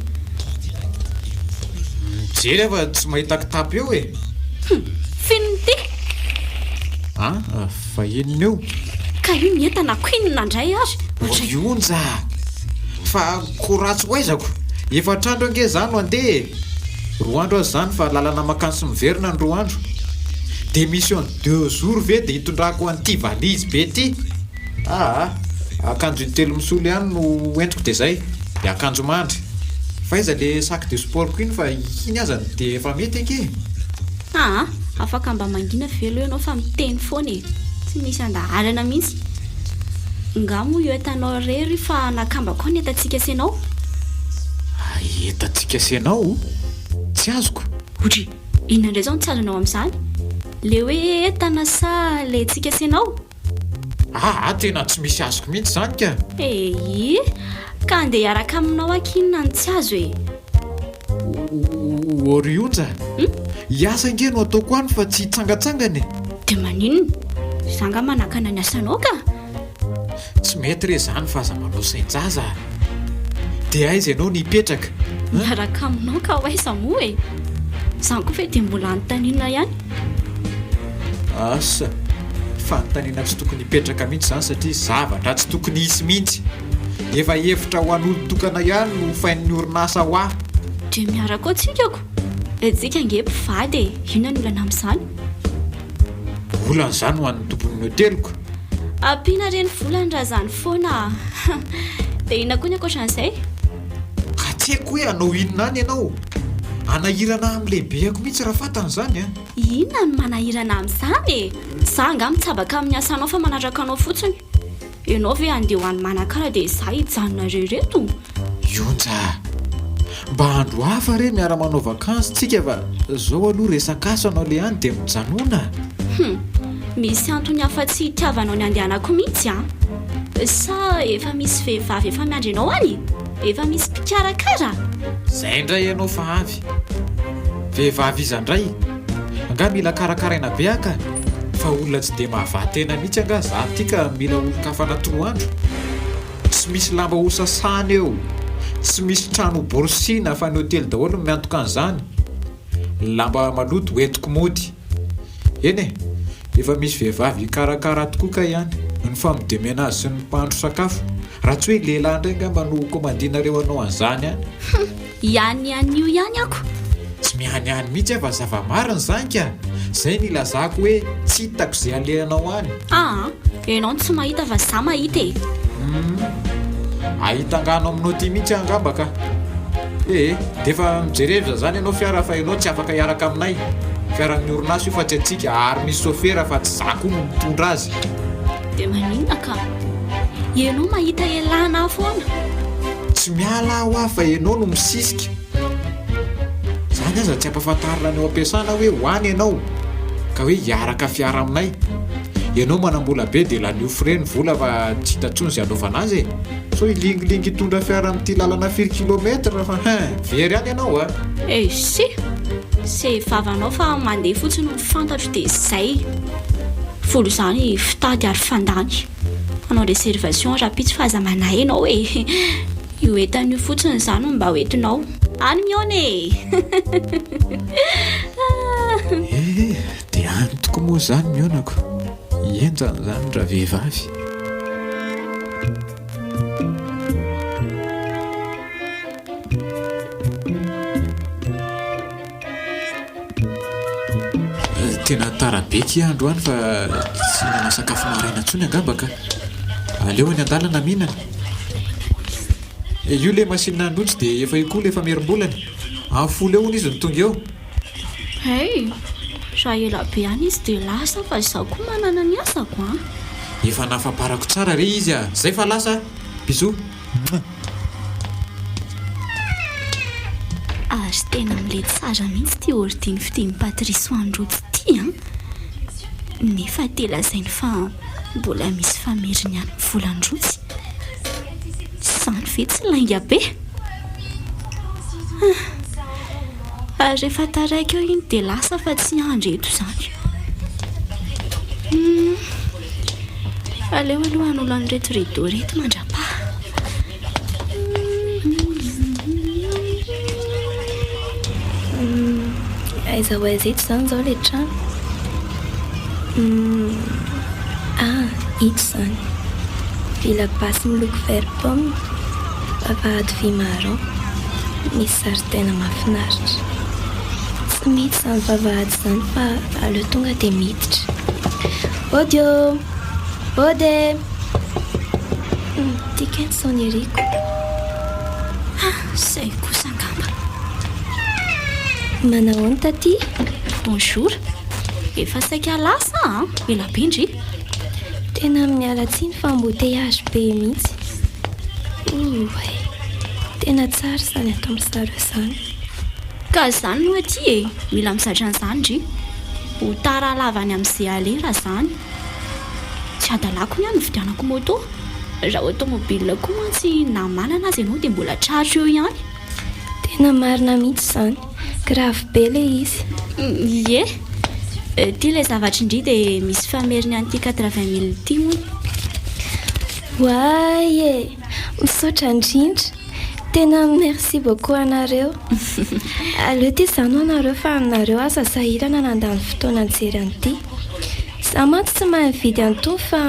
mijery fa tsy mahita kitapo eo finony ity fa inona eo ka io mientana koinina indray ary onja fa koratsy hoaizako efatrandro ange zany ho andeha roa andro azy zany fa lalana makany sy miverina ny roa andro dia misy en 2 jours ve dia hitondrako an'ity valizy be ty akanjo intelo misolo ihany no entiko dia zay dia akanjo mandry fa iza le sac de sport ko iny fa iny azany dia efa mety anke afaka mba mangina velo ianao fa miteny foana e tsy misy andaharana mihitsy ngamo io etanao rery fa nakamba koa ny etantsika senao etantsika senao tsy azoko otry inona indray zao tsy azonao amin'izany le hoe etana sa le tsika senao tena tsy misy azoko mihitsy zany ka ka andeha hiaraka aminao akinona ny tsy azo e orionja hiasa inge no ataoko any fa tsy hitsangatsangany dia maninona zanga manakana ny asanao ka tsy mety re zany fa aza manao sainjaza dia aiza ianao nipetraka miaraka aminao ka ho aiza moa e zany koa fa dia mbola anontaniana ihany asa fanontaniana tsy tokony hipetraka mihitsy zany satria zavatra tsy tokony hisy mihitsy efa hevitra ho an'olo-tokana ihany no fain'ny orinasa ho ahy dia miaraka ao tsikako tsika nge mpivady e inona ny olana amin'izany volan'izany ho an'ny tompon'ny hoteliko ampiana reny volany raha zany foana dia inona koa ny akoatran'izay ka tsy haiko hoe anao inona any ianao anahirana amin'lehibeko mihitsy raha fantan'izany inona no manahirana amin'izany e za nga mitsabaka amin'ny asanao fa manatraka anao fotsiny ianao ve andeha ho any manakara dia za hijanona rereto ionja mba andro hafa re miara manao vakansy tsika fa zao aloha resakaso anao le any dia mijanona misy antony hafa tsy hitiavanao ny andehanako mihitsy sa efa misy vehivavy efa miandry anao any efa misy mpikarakara zay indray ianao fa avy vehivavy izandray anga mila karakaraina be aka fa olona tsy dia mahavatena mihitsy anga za ty ka mila olon-kafana toroandro tsy misy lamba hosasany eo tsy misy trano borsiana fa ny hotely daholo miantoka an'izany lamba maloto hoentiko mody eny efa misy vehivavy karakara tokoa ka ihany ny famodemena azy sy ny mpandro sakafo raha tsy hoe lehilahy indray ngamba no komandinareo anao an'izany ihany io ihany ako tsy mihanyany mihitsy fa zava-marina zany ka zay nilazako hoe tsy hitako izay alehanao any ianao tsy mahita fa za mahita e ahitangano aminao ty mihitsy angamba ka dia efa mijerevza zany ianao fiara fa ianao tsy afaka hiaraka aminay fiaran'ny orinasa io fa tsy atsika ary misy sofera fa tsy za koa no mitondra azy dia maninona ka ianao mahita elana foana tsy miala aho aho fa ianao no misisika zany aza tsy ampafantarina ny eo ampiasana hoe hoany ianao ka hoe hiaraka fiara aminay ianao manambola be dia lanio freny vola fa tsy hitantsony izay anaovana azy e so ilingilingy hitondra fiara amin'ity lalana 4 kilometra fa very any ianao se vavanao fa mandeha fotsiny no fantatro dia zay folo izany fitady ary fandany anao reservation rapitsy fa aza manay ianao e io entan'io fotsiny izany mba hoentinao any mione dia antoko moa zany mionako enjany zany raha vehivavy tena tarabeky andro any fa tsy nana sakafo maraina ntsony angambaka aleo any an-dalana mihinana io le masinina androtsy dia efa ikoa le efa merim-bolany am'folo eo izy nitonga eo raha ela be any izy dia lasa fa izaho koa manana ny asako efa nafaparako tsara re izy zay fa lasa biso ary tena mile tsara mihitsy ty ordiny fitiny patriso androtsy ty nefa telazainy fa mbola misy fameriny any volandrotsy zany ve tsy lainga be ary rehefa taraiky eo iny dia lasa fa tsy andreto zany aleo aloha an'olo anyreto reto reto mandrapa aiza ho aiza eto zany zao le trano ito izany vila basy miloko vert pomme, vavahady vy marron, misy zaridaina mahafinaritra. Tsy mety izany vavahady izany fa aleo tonga dia miditra. Odio! Ode! Tika ny sonieriko. Izay kosa angamba. Manao taty? Bonjour. Efa saika lasa ela bindry. Tena miala tsiny fa embouteillage be mihitsy. Tena tsara izany atao amin'izareo izany. Ka izany no aty mila misatra an'izany ndry. Ho tara lavany amin'izay alera izany. Tsy adalako ny any vidianako moto. Raha automobile koa mantsy na manana azy ianao dia mbola tratra eo ihany. Tena marina mihitsy izany. Grave be ilay izy. Ie. Ty ilay zavatra indry dia misy fameriny an'ity 80,000 ity moa. Waye, misaotra indrindra. Tena merci beaucoup anareo. Aleo ty izany ho anareo fa anareo aza sahirana nandany fotoana nijery an'ity. Za mantsy tsy mahay mividy an'itony fa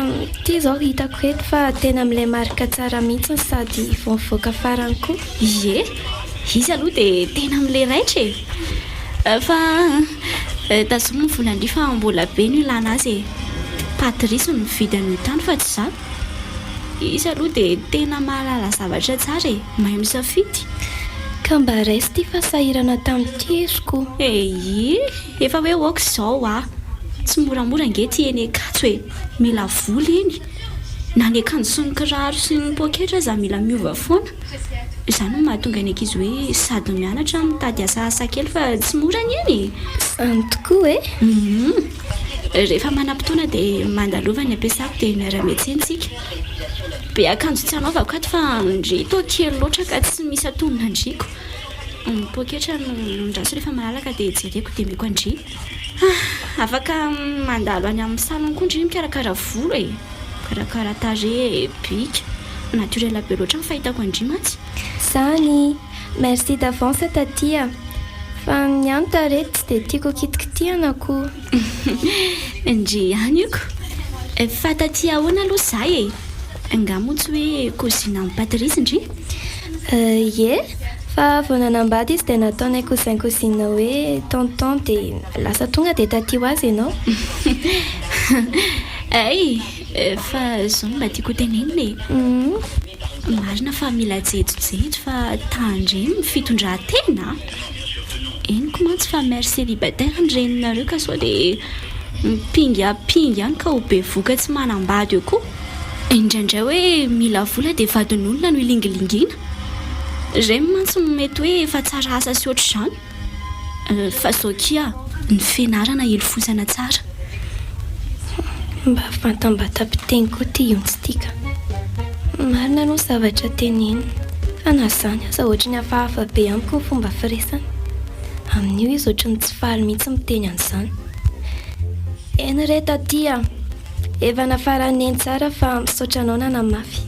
ty izao hitako eto fa tena amin'ilay marika tsara mihitsy sady vao mivoaka farany koa. Ie, izy aloha dia tena amin'ilay raitra fa tazominy volandry fa mbola be no ilana azy Patrice no mividy an'io tany fa tsy za. Izy aloha dia tena mahalala zavatra tsara mahay misafidy. Ka mba raisy ty fa sahirana tamin'ity esiko. Efa hoe oaka izao tsy moramora nge ty eny akatso mila voly eny. Na ny akanjo sy ny kiraro sy ny poketra za mila miova foana. Izany no mahatonga ny ankizy hoe sady mianatra mitady asa kely fa tsy mora ny eny. Izany tokoa Rehefa manam-potoana dia mandalova ny ampiasako dia miara-miantsentsika. Be akanjo tsy anaovako ato fa ndry to kely loatra ka tsy misy atonona andriko. Poketra no ndraso rehefa malalaka dia jereko dia meko andry. Afaka mandalo any amin'ny salon koa ndry mikarakara volo karakara tarehy bika naturel be loatra ny fahitako andry mantsy. Zany, merci d'avance tatia. Fa ny any tarety tsy dia tiako kitikitiana koa. Ndry ihany iko. Fa taty ahoana aloha zay angamo tsy hoe kozina amin'ny Patrice ndry? Ie, fa vao nanambady izy dia nataonay cousin hoe tonton dia lasa tonga dia taty ho azy ianao. Fa izao mba tiako tenenina marina fa mila jejojejo fa tandreny ny fitondran-tena. Eniko mantsy fa mère célibataire ny reninareo ka sao dia mipingapinga ihany ka ho be voka tsy manambady eo koa. Indraindray hoe mila vola dia vadin'olona no ilingilingina. Reny mantsy mety hoe efa tsara asa sy ohatr'izany. Fa sao kia ny fianarana ilofosana tsara. Mba fantambata-piteny koa ty ontsitika. Marina no zavatra teneny. Fa na izany aza ohatra ny hafahafa be amiko ny fomba firesana. Amin'io izy ohatra ny tsy faly mihitsy miteny an'izany. Eny re tatia, efa nafarany eny tsara fa misaotra anao nanamafy.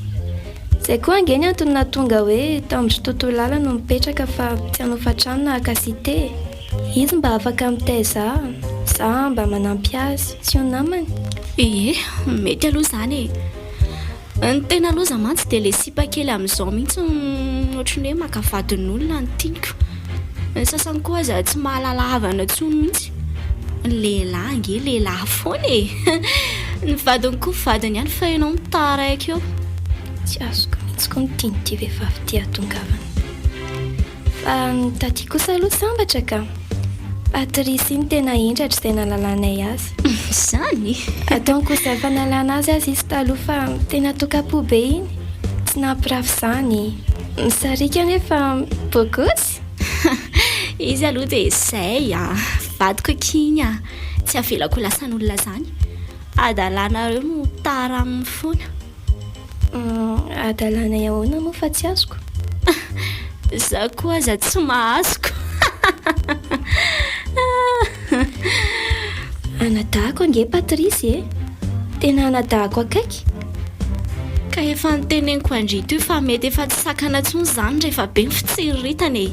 Izay koa angeny antony nahatonga hoe tamin'ny tontolo lala no mipetraka fa tsy hanofa-trano na akasite. Izy mba afaka mitaiza, za mba manampy azy, tsy ho namany. Mety aloha izany ny tena loza mantsy dia ilay sipa kely amin'izao mihitsy ohatrany hoe makavadin'olona ny tiako. Ny sasany koa aza tsy mahalala havana tsony mihitsy. Lehilahy nge lehilahy foana ny vadiny koa vadiny ihany fa ianao mitaraiky eo. Tsy azoko mihitsy koa nytiany ity vehivavy ity atongavana. Fa ny taty kosa aloha sambatra ka. Patrice iny tena indratra izay nahalalànay azy. Izany? Ataony kosa efa nahalana azy izy taloha fa tena toka-po be iny. Tsy nampirafy izany. Misarika nefa bokosy. Izy aloha dia izay vadiko akiny tsy avelako lasan'olona izany. Adalanareo no tara amin'ny foana. Adalanay ahoana moa fa tsy azoko. Za koa aza tsy mahazoko. Anadahako ange Patrice tena anadahako akaiky. Ka efa niteneniko andrito io fa mety efa tsy sakana tsony izany rehefa be ny fitsiriritana.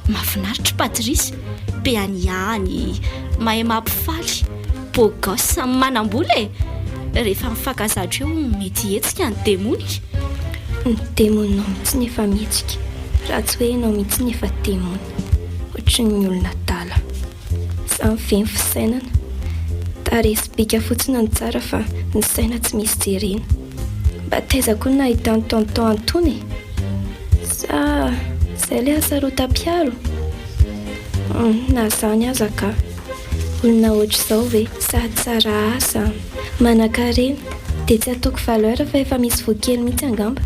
Mahafinaritra Patrice, be anyany, mahay mampifaly, beau gosse, manam-bola rehefa mifankazatra eo mety hetsika ny demony. Ny demoninao mihitsy nefa mihetsika raha tsy hoe ianao mihitsy nefa demony ohatry ny olona tala. Za miveny fisainana taresy bika fotsiny ny tsara fa ny saina tsy misy jerena. Mba taizako ny nahitany tonton antony sa izay le asarotam-piaro. Na zany aza ka olona ohatr'izao ve sady tsara asa manan-karena dia tsy ataoko valeur fa efa misy voakely mihitsy angamba.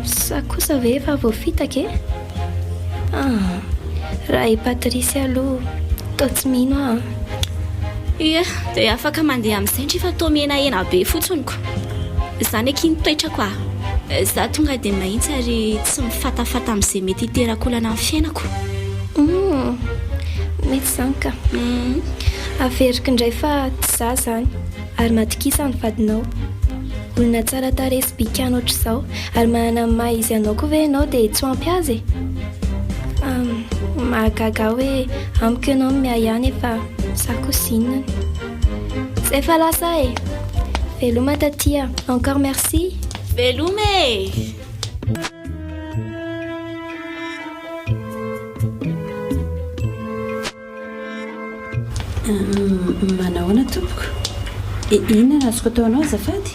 Sa kosa ve efa voafitaka e? Raha i Patrisy aloha tao tsy mino ia dia afaka mandeha amin'izay ndry fa tao menahena be fotsiny ko. Izany ekiny toetra koa za tonga dia mahitsy ary tsy mifatafata amin'izay mety hiteraka olana amin'ny fiainako. Mety izany ka. Averiko indray fa tsy za zany ary matokisa ny vadinao. Olona tsara taresy bikany ohatr'izao ary manana maha izy anao koa ve ianao dia tsy ampy azy mahagaga hoe amiko ianao miha ihany efa za kosinina. Tsy efa lasa e. Veloma tatia. Encore merci. Veloma e. Manahoana tompoko? Inona azoko ataonao azafady?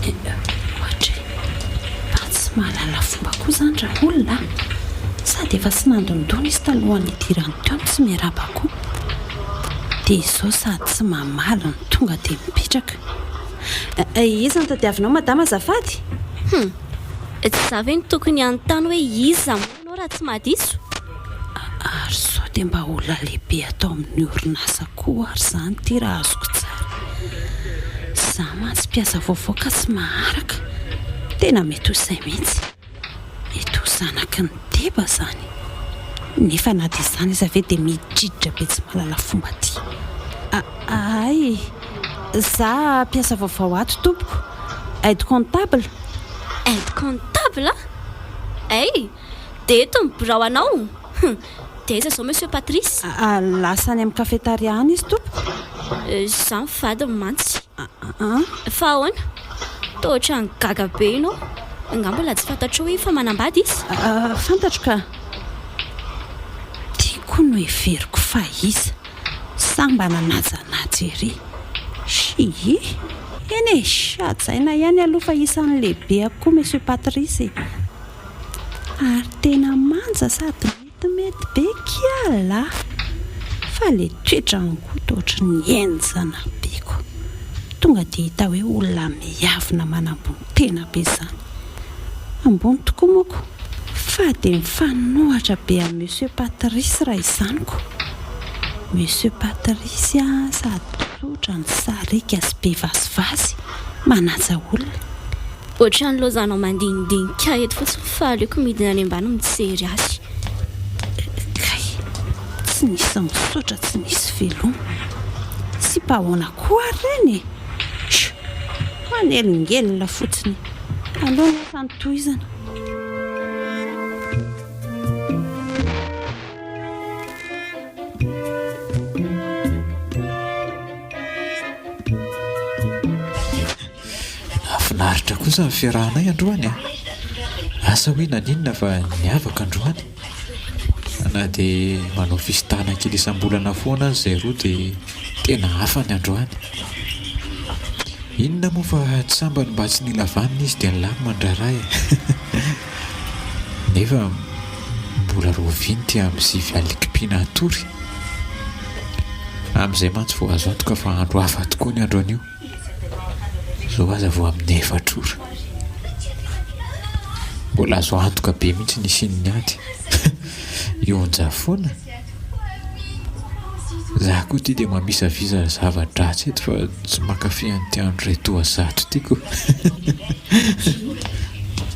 Ohatra mba tsy mahalala fomba koa zany raha olona sady efa sy nandondona izy talohan'ny idirany teo tsy miaraba koa dia izao sady tsy mamaly ny tonga dia mipetraka. Iza ny tadiavinao madama azafady? Tsy za ve ny tokony anontany hoe iza moa raha tsy madiso? Ary sao dia mba olona lehibe atao amin'ny orinasa koa ary zany ty raha azoko tsara. Za mantsy mpiasa vaovao ka tsy maharaka tena mety ho izay mihitsy. Mety ho zanaky ny deba zany nefa na dia izany izy ave dia midridra be tsy mahalala fomba ty. Ay za mpiasa vaovao ato tompoko. Aide comptable. Aide comptable? Ay dia eto mibirao anao. Dia iza izao monsieur Patrice? Lasa any amin'ny kafetaria any izy tompoko. Za mivady mantsy. Fa ahoana? Toa ohatran'ny gaga be ianao. Angamba la tsy fantatro hoe fa manambady izy? Fantatro ka. Tiako no heveriko fa iza samba nanajanaja ery. Eny e sadzaina ihany aloha fa isan'ny lehibe akoa monsieur Patrice. Ary tena manja sady mety be kiala fa le toetra ngoto ohatra ny enjana beko tonga dia hita hoe olona miavina manambony tena be zany. Ambony tokoa moko fa dia mifanohatra be amin'ny monsieur Patrice raha izaniko. Monsieur Patrice sady tsotra ny sarika sy be vazivazy manaja olona. Ohatran'ny lozanao mandinidinika eto fotsiny fa aleoko midina any ambany mijery azy. Tsy nisy misaotra tsy nisy veloma sy mpahoana koa reny manelingelina fotsiny aloha nefa nytohizana. Nafinaritra kosa ny fiarahanay androany asa hoe naninona fa niavaka androany. Na dia manao fisitahana kely isam-bolana foana izay roa dia tena hafa ny androany. Inona moa fa tsy sambany mba tsy nilavanina izy dia nilamy mandraray. Nefa mbola roviny ty amin'ny sivy alikipina atory. Amin'izay mantsy vao azo antoka fa andro hafa tokoa ny andro an'io. Zao aza vao amin'ny 4 ora. Mbola azo antoka be mihitsy ny sininy ady. Ionja foana. Za koa ty dia mamisaviza zava-dratsy eto fa tsy mankafy an'ity andro iray toa zato tiako.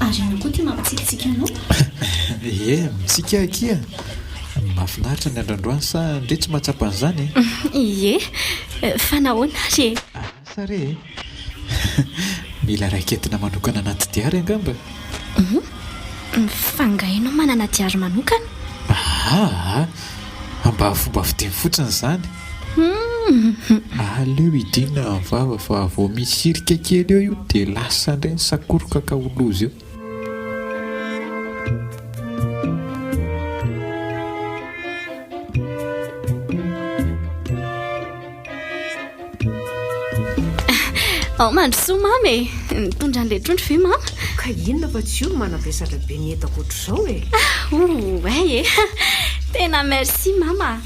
Ary ianao koa ty mampitsikitsiky anao? Mitsikiakia. Mahafinaritra ny androandroany sa ndre tsy mahatsapa an'izany? Ie, fa nahoana re? Asa re? Mila raiketina manokana anaty diary angamba. Fangainao manana diary manokana? Mba fomba fiteny fotsiny izany. aleo idina vava fa vao misirika kely eo io dia lasa indray sakoroka ka olozy eo. Mandrosoa mamy mitondra an'ilay trondro ve mama? Ka inona fa tsy io manavesatra be ny entako ohatr'izao e. Ay tena merci mama.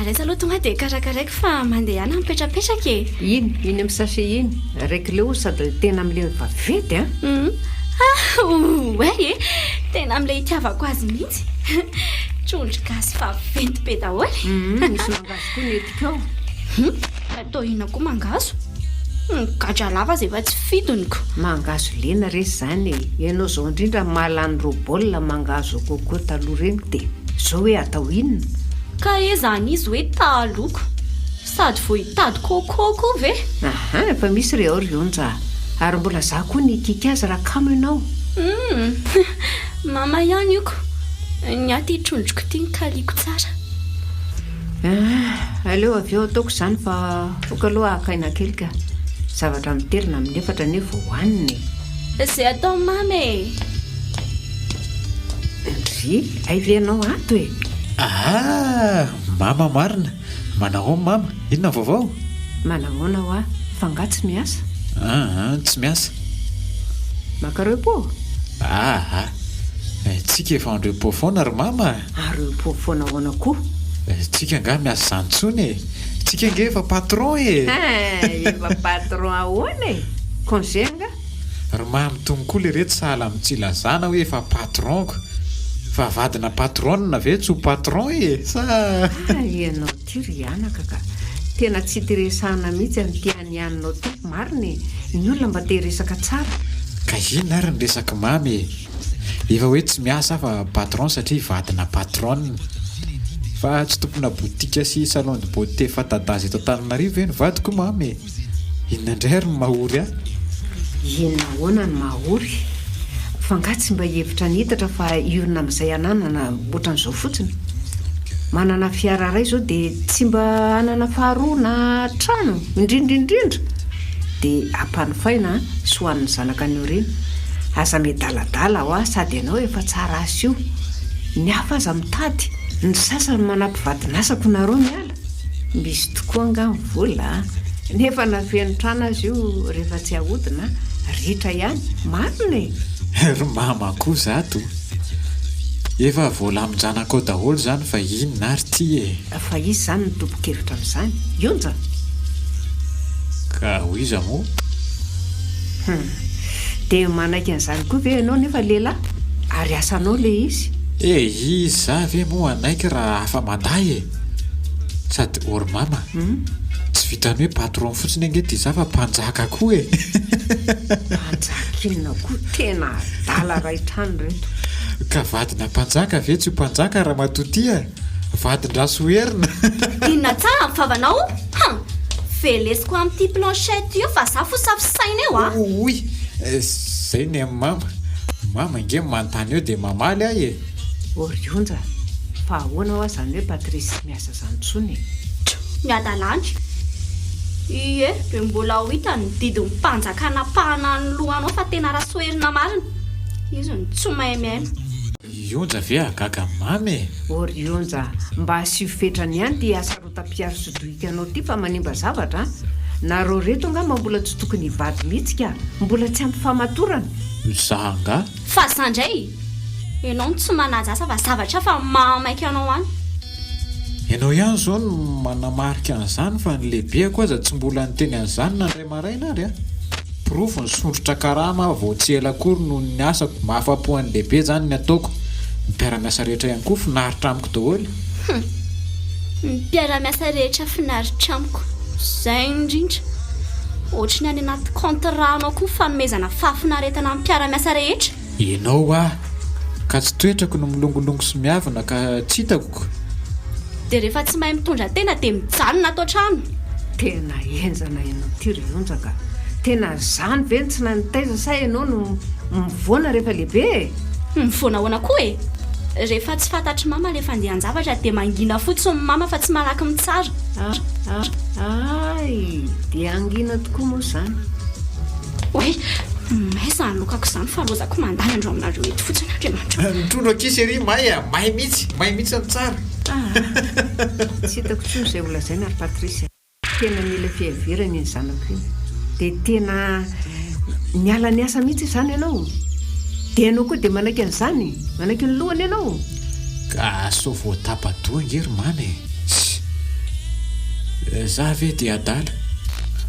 Raisa aloha tonga dia karakaraiko fa mandeha ana mipetrapetraka e. Iny amin'ny sase iny raiky leo sady tena amin'ilay vavety a. Ay tena amin'ilay itiavako azy mihitsy. Trondro gasy fa venty be daholo. Misy mangazo koa ny etikao. Atao inona koa mangazo? Gadra lava izay efa tsy fidoniko. Mangazo lena resy izany e. Ianao izao indrindra mahalany robaolina mangazo kokoa taloha reny dia izao hoe atao inona? Ka zany izy hoe taloko sady vao hitady kokoa koa ve? Efa misy ry ao ry onja ary mbola za koa ny kika azy raha kamo ianao. Mama ihany io ko ny aty trondroko ity ny kaliko tsara. Aleo avy eo ataoko izany fa foka aloha akaina kely ka zavatra miterina amin'ny efatra nefa hohaniny. Izay atao mamy Ndry aive ianao ato e. Mama marina manao mama inona vaovao? Manahoana ho fanga tsy miasa? Tsy miasa. Maka repos? Tsika efa andro repos foana ry mama. Repos foana ahoana koa? Tsika nga miasa izany intsony e. Tsika nga efa patron e. Efa patron ahoana e? Congé nga? Ry mama tony koa le reto sahala amin'ny tsy lazana hoe efa patronko. Fa vadina patronina ve tsy ho patron e sa? Ianao ty ry anaka ka tena tsy teresana mihitsy amin'ity anyanao ty marina e. Ny olona mba teresaka tsara. Ka inona ary ny resaka mamy e. Efa hoe tsy miasa fa patron satria vadina patronina. Fa tsy tompona botika sy salon de beauté fatadazy eto Antananarivo ve ny vadiko mamy e. Inona indray ary ny mahory Inona ahoana ny mahory? Fanga tsy mba hevitra nihitatra fa iorina amin'izay ananana ohatran'izao fotsiny. Manana fiara iray izao dia tsy mba anana faharoa na trano indrindrindrindra dia ampanofaina sy hoan'ny zanaka an'io reny. Aza medaladala ho sady ianao efa tsara asy io. Ny hafa aza mitady ny sasany manam-pivadinasako nareo miala. Misy tokoa nga ny vola nefa na feno trano azy io rehefa tsy ahodina ritra ihany marina e. Ry mama koa zato efa voalamin-janako daholo zany fa inona ary ty e. Fa izy zany ny tompo-kevitra amin'izany ionja. Ka hoy iza moa? Dia manaiky an'izany koa ve ianao nefa lehilahy ary asanao le izy? Izy za ve moa anaiky raha afa manday e. Sady ory mama tsy vitany hoe patron fotsiny angety za fa mpanjaka koa e. Mpanjaka inona koa tena dala raitrano reto. Ka vadina mpanjaka ve tsy ho mpanjaka raha matotia vadin-draso herina. Inona tsara mifavanao? Velesiko amin'ity planchette io fa za fo safisaina eo a. Oy zay ny amin'ny mama. Mama nge manontany eo dia mamaly ahy e. Orionja fa ahoana ho azany hoe Patrice miasa izany intsony e. Miadalany ie dia mbola ho hitany didiny mpanjakana pahana ny lohanao fa tena rasoherina marina. Izy ny tsy mahamaina. Ionja ve agaga mamy e. Orionja mba asio fetrany ihany ty asa rotam-piaro sodoikanao ty fa manimba zavatra. Nareo reto nga mbola tsy tokony hivady mihitsy ka mbola tsy ampy famatorana. Za nga fa sandray ianao tsy manaja asa fa zavatra fa mamaiky anao any. Ianao ihany zao no manamarika an'izany fa ny lehibeako aza tsy mbola niteny an'izany nandray maraina ary a. Pirofo ny sondrotra karama vao tsy ela akory noho ny asako mahafapo an'ny lehibe zany ny ataoko. Mpiara-miasa rehetra ihany koa finaritra amiko daholo. Mpiara-miasa rehetra finaritra amiko zay indrindra ohatry ny any anaty contranao koa fanomezana fafinaretana amin'ny mpiara-miasa rehetra. Ianao ka tsy toetrako no milongolongo sy miavana ka tsy hitako. Dia rehefa tsy mahay mitondra tena dia mijanona atao trano. Tena enjana ianao ty ry onjaka. Tena zany ve tsy nanitaiza sa ianao no mivoana rehefa lehibe? Mivoana ahoana koa e. rehefa tsy fantatry mama le fandehan-javatra dia mangina fotsiny mama fa tsy malaky mitsara. Ay, dia angina tokoa moa izany. Oe, maizany lokako izany fa lozako mandany andro aminareo eto fotsiny andriamanitra. Trondro akisy ery may mihitsy ny tsara. Tsy hitako tsony izay olazaina ary Patricia. Tena mila fihavirana iny zanako iny. Dia tena miala ny asa mihitsy izany ianao. Dia ianao koa dia manaiky an'izany, manaiky ny lohany ianao. Ka so voatapa-doha ngery mamy. Za ve dia adala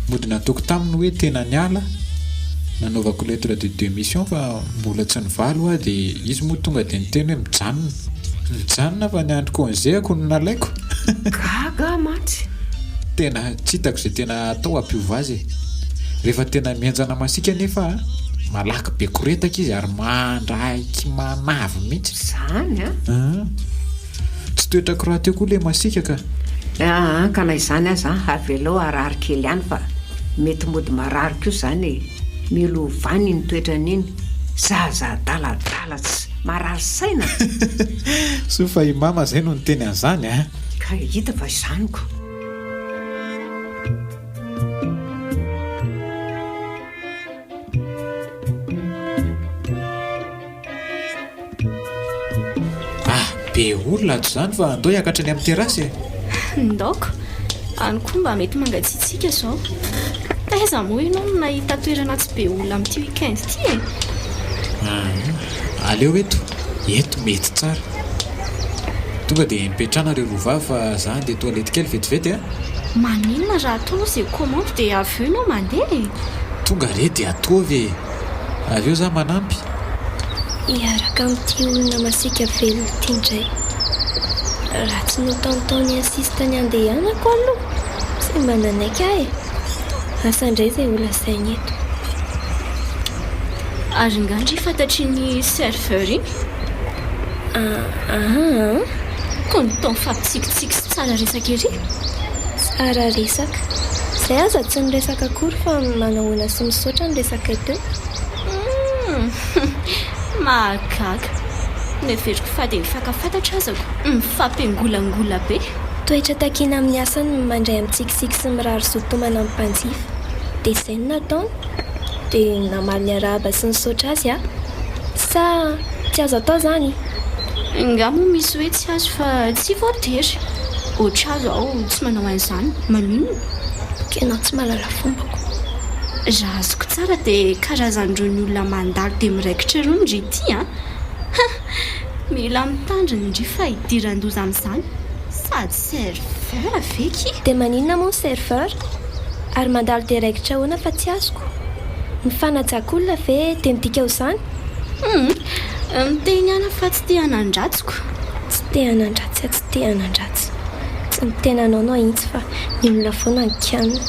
mody nataoko taminy hoe tena niala nanaovako lettre de démission fa mbola tsy nivalo dia izy moa tonga dia niteny hoe mijanona fa niandro congéako no nalaiko. Gaga matsy. Tena tsy hitako izay tena atao ampiova azy. Rehefa tena mienjana masika nefa malaky be koretaka izy ary mandraiky manavy mihitsy. Izany tsy toetrako raha teo koa le masika ka. Ka na izany aza avelao arary kely ihany fa mety mody marary koa izany milo vany ny toetran'iny. Zaza daladala tsy marary saina. So fa i mama izay no niteny an'izany Ka hita fa izanyko. Be olona ato izany fa andao hiakatra ny amin'ny terasy. Ndaoko, any koa mba mety mangatsiatsika izao. Taiza moa ianao no nahita toerana tsy be olona amin'ity weekend ity Aleo eto mety tsara. Tonga dia mipetrana ireo rovava fa za dia toalety kely vetivety Maninona raha atao izay commande dia avy eo ianao mandeha. Tonga re dia ataovy. Avy eo za manampy. Iaraka amin'ity olona masika velona ity indray. Raha tsy notaontaony assiste ny andehanako aloha tsy mananaiky ahy. Asa indray izay olazainy eto. Ary ngandry fantatry ny serveur iny. Koa nitao fampitsikitsiky sy tsara resaka ery. Tsara resaka. Izay aza tsy niresaka akory fa manahoana sy misaotra ny resaka eto. Mahagaga. Neveriko fa dia mifankafantatra azako. Mifampiangolangola be. Toetra takiana amin'ny asany mandray mitsikisiky sy mirary zotomana amin'ny mpanjifa. Dia izay no nataony. Dia namaly ny arahaba sy nisaotra azy sa tsy azo atao izany. Ngamo misy hoe tsy azo fa tsy voatery. Ohatra azo aho tsy manao an'izany. Maninona? Kenao tsy mahalala fombako. Raha azoko tsara dia karazan'ireo ny olona mandalo dia miraikitra ireo ndry ity mila mitandrina indry fa hidiran-doza amin'izany. Sady serveur veky. Dia maninona moa serveur? Ary mandalo dia raikitra ahoana fa tsy azoko. Mifanajaka olona ve dia midika ho izany? Miteny ana fa tsy te hanan-dratsiko. Tsy te hanan-dratsy tsy te hanan-dratsy. Tsy mitena anao intsy fa ny olona foana ny kianina.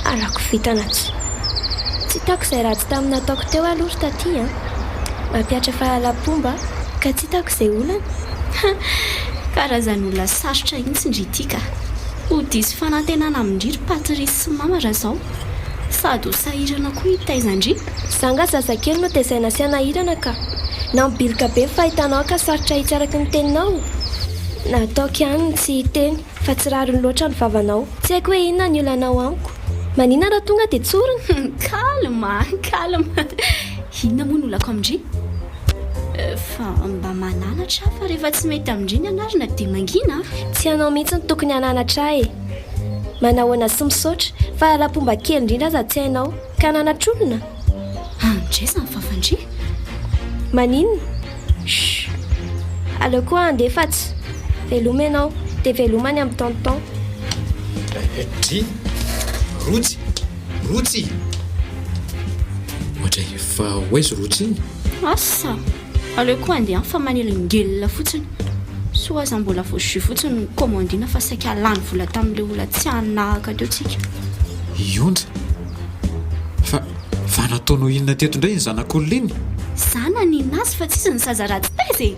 Alako vitana tsy. Tsy hitako izay ratsy tamin'ny nataoko teo aloha taty mampiatra fahalalam-pomba ka tsy hitako izay olana. Karazan'olona sarotra intsy indry ity ka. Ho diso fanantenana amindry Patrice sy mama raha izao. Sady ho sahirana koa hitaizandry. Zanga zazakely no tezaina sy anahirana ka. Na mibilika be fahitanao ka sarotra hitsy araky ny teninao. Nataoko ihany tsy hiteny fa tsy rariny loatra ny vavanao. Tsy haiko hoe inona ny olanao amiko. Maninona raha tonga dia tsorina. Calma. Inona moa no olako amindry? Fa mba mananatra fa rehefa tsy mety amindry ny anarina dia mangina. Tsy anao mihitsy ny tokony hananatra manahoana sy misaotra fa alapomba kely indrindra aza tsy hainao ka nanatronona. Andresa ny fafandry. Maninona? Aleo koa andefatsy. Veloma ianao dia velomany amin'ny tonton. Dry rotsy ohatra efa hoaizy rotsy iny. Asa aleo koa andeha fa manelingelina fotsiny. So aza mbola voasy fotsiny ny komandina fa saika lany vola tamin'ilay olona tsy hanahaka teo tsika. Iondra fa nataonao inona teto indray ny zanak'olona iny? Zana ny nazy fa tsisy ny zaza ratsy taiza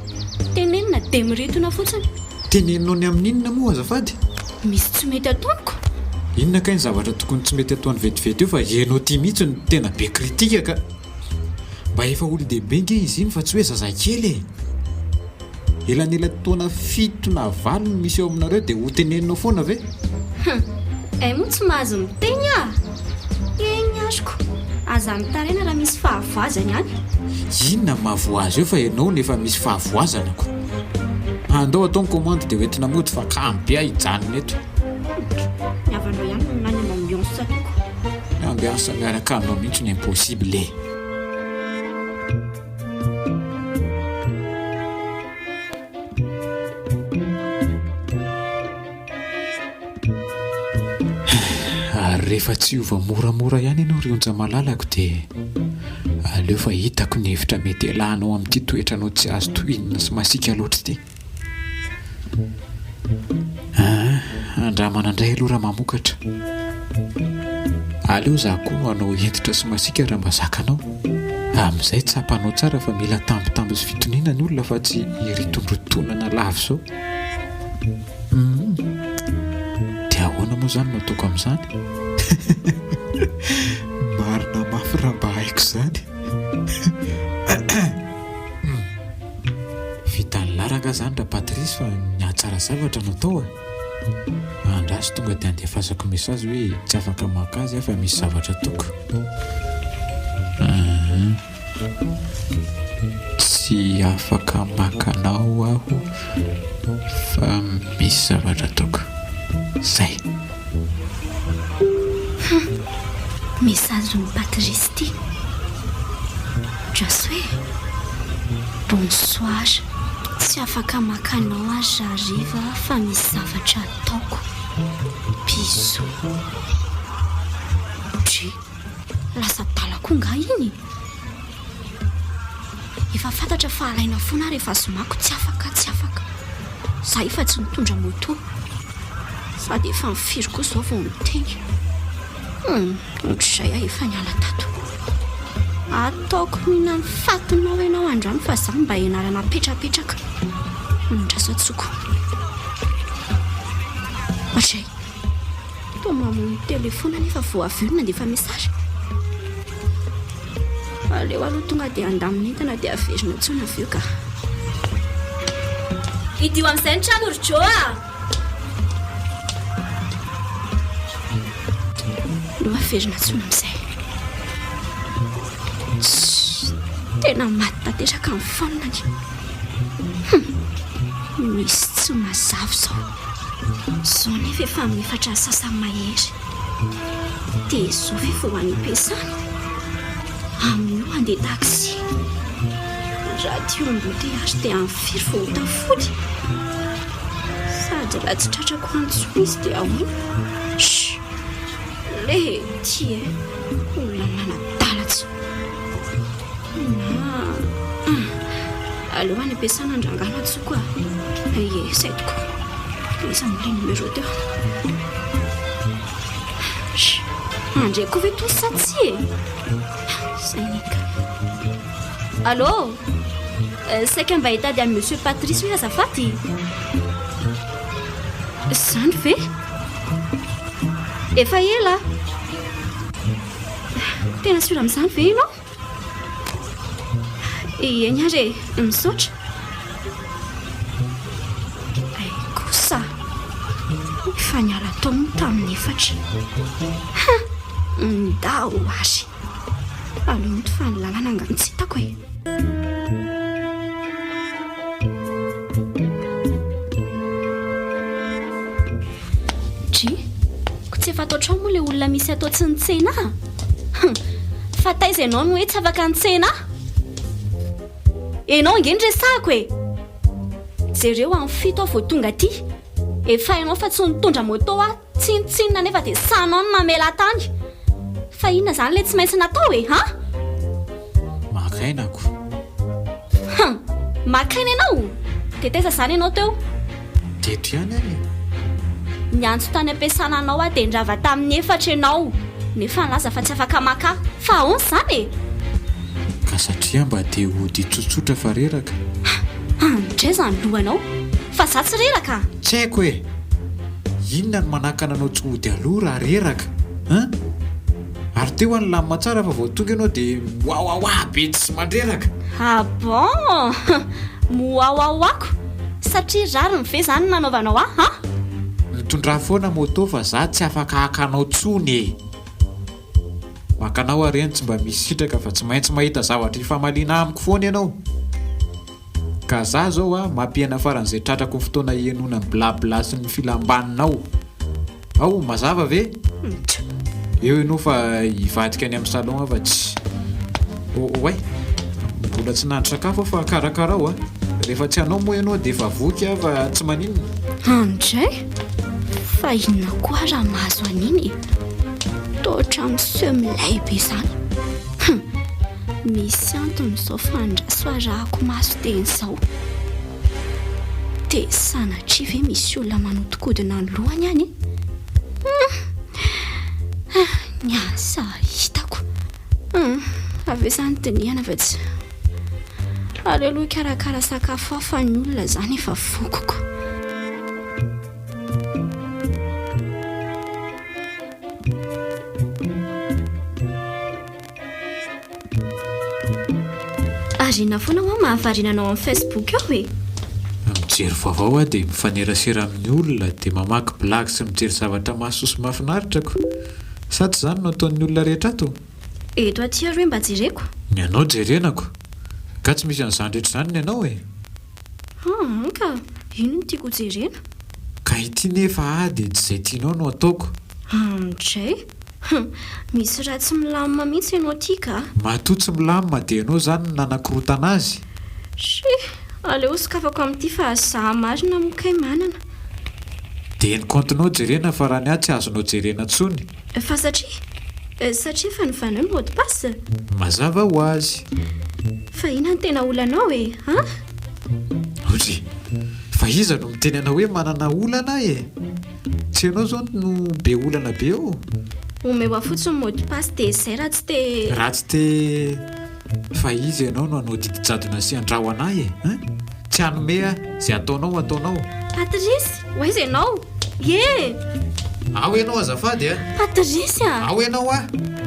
tenenina dia miretona fotsiny. Teneninao ny amin'inona moa azafady? Misy tsy mety ataoniko. Inona ka ny zavatra tokony tsy mety ataony vetivety eo fa ianao tia mihitsy ny tena be kritika ka mba efa olo dehibe nge izy iny fa tsy hoe zazakely elan'ila taona 7 na 9 misy eo aminareo dia ho teneninao foana ve? Moa tsy mahazo miteny eny azoko aza mitaraina raha misy fahavoazany any. Inona mahavoazy eo fa ianao nefa misy fahavoazana ko. Andao atao ny commande dia hoentina mody fa kambe hijanona eto. Ny avanao ihany no nany anao ambiance toko. Ny ambiance miaraka aminao mihitsy ny impossible. Rehefa tsy ova moramora ihany ianao rionja malalako dia aleo fa hitako ny hevitra mety alahanao amin'ity toetranao tsy azo tohinina sy masika loatra ity. Andramana indray aloha raha mamokatra. Aleo za koa anao entitra sy masika raha mba zakanao. Amin'izay tsapanao tsara fa mila tambitamby sy fitoniana ny olona fa tsy iritondrotonana lavo zao. Dia ahoana moa zany no ataoko amin'izany? Marina mafy raha mba haiko izany. Vitan'ny laranga zany raha Patrice fa mihatsara zavatra no tao. Andraso tonga dia andefasako mesazy hoe tsy afaka maka azy fa misy zavatra toko. Tsy afaka makanao aho fa misy zavatra toko. Zay. Message de Patrice ty. Just hoe bonsoir. Tsy afaka makanao azy hariva fa misy zavatra ataoko. Bisous. Lasa talako nga iny. Efa fantatra fa alaina foana rehefa somako tsy afaka. Za efa tsy mitondra moto. Sady efa mifiry koa zao vao miteny. Ohatr'izay efa niala tato. Ataoko mihinana fatinao ianao androany fa za mba ianarana petrapetraka. Ndraso tsoko. Ohatr'izay. Tô mamono telefona nefa vao averina dia efa message. Aleo aloha tonga dia andamina entana dia averina tsona aveo ka. Idio amin'izay ny trano ry Joa. Lo averina tsona amin'izay. Tena maty tanteraka amin'ny fonony. Misy tsy mazava zao. Zao nefa efa mifatra sasany mahery. Dia zao ve vao any am-piasana. Amin'io handeha taxi. Radio embouteillage dia amin'ny firy vao tafody. Sady raha tsy tratrako antsoa izy dia ahoana. Lety olona manadalatsy. Aleo any am-piasana andrangana tsoko saitoko. Iza mile numéro 2. Andreko ve to satsy Sanika. Allô? Saika mba hitady amin'ny Monsieur Patrice hoe azafady. Zany ve? Efa ela. Tena sura amin'izany ve ianao? Eny ary misaotra. Kosa efa niala taona tamin'ny efatra. Ndao azy. Aleo mity fa ny lalana angano tsy hitako e. Ko tsy efa atao trano moa ilay olona misy atao tsy nitsena. Fa taiza ianao no hoe tsy afaka nitsena. Enao ingeny resako e. Jereo amin'ny fito vao tonga aty. Efa ianao fa tsy nitondra moto tsinitsinina nefa dia sanao no mamela tany. Fa inona zany ilay tsy maintsy natao e, ha? Makainako. Makaina ianao? Dia taiza zany ianao teo? Teto ihany any. Niantso tany am-piasana anao dia nirava tamin'ny efatra ianao. Nefa nilaza fa tsy afaka maka. Fa ahoana izany e? Ka satria mba dia ody tsotsotra fa reraka. Ndreza ny lohanao. Fa za tsy reraka. Tsy haiko e. Inona no manakana anao tsy ody aloha raha reraka? Ary teo any lamina tsara fa vao tonga ianao dia moaoaoa be tsy mandreraka. Ah bon? Moaoaoako? satria rary ny ve zany nanaovanao ha? Nitondra foana moto fa za tsy afaka hakanao tsony. Makanao areny tsy mba misy sitraka fa tsy maintsy mahita zavatra ifamaliana amiko foana ianao. Ka za zao mampiaina faran'izay tratrako ny fotoana ienona ny blabla sy ny filambaninao. Ao mazava ve? Eo ianao fa hivadika any amin'ny salon fa tsy. Oay, mbola tsy nandry sakafo fa karakarao rehefa tsy anao moa ianao dia efa voky fa tsy maninona. Andray, fa inona koa raha mahazo aniny? Totra miseho milay be izany. Misy antony izao fandraso arahako maso teny izao. Dia sanatria ve misy olona manodikodina ny lohany any? Ny asa hitako. Avy izany dinihana fa tsy. Aleloha karakara sakafo hafa ny olona izany efa vokoko. Arina foana ho mahavarinanao amin'ny Facebook ao e. Mijery vaovao dia mifanerasera amin'ny olona dia mamaky blagy sy mijery zavatra mahasoso mahafinaritako. Sa tsy izany no ataon'ny olona rehetra ato? Eto aty aroe mba jereko. Ny anao jerenako. Ka tsy misy an'izany rehetra izany ny anao e. Ka ino no tiako jerena? Ka ity nefa dia tsy izay tianao no ataoko. Andray, misy raha tsy milamina mihitsy ianao ity ka. Matoa tsy milamina dia ianao izany no nanankorotana azy. Aleo sokafako amin'ity fa za marina mokay manana. Dia ny kontinao jerena fa raha ny ahy tsy azonao jerena tsony. Fa satria fa nivanao ny mot de passe. Mazava ho azy. Fa ina ny tena olanao e, ha? Ozy, fa iza no miteny anao hoe manana olana e? Tsy ianao zao no be olana be eo. Omewa fotsiny mot de passe dia izay raha tsy te... Raha tsy te... Fa izy ianao no anao didijadona sy andraho anahy e? Tsy hanome izay ataonao. Patrice, oaiza ianao? Ye! Ao ianao azafady Patrice Ao ianao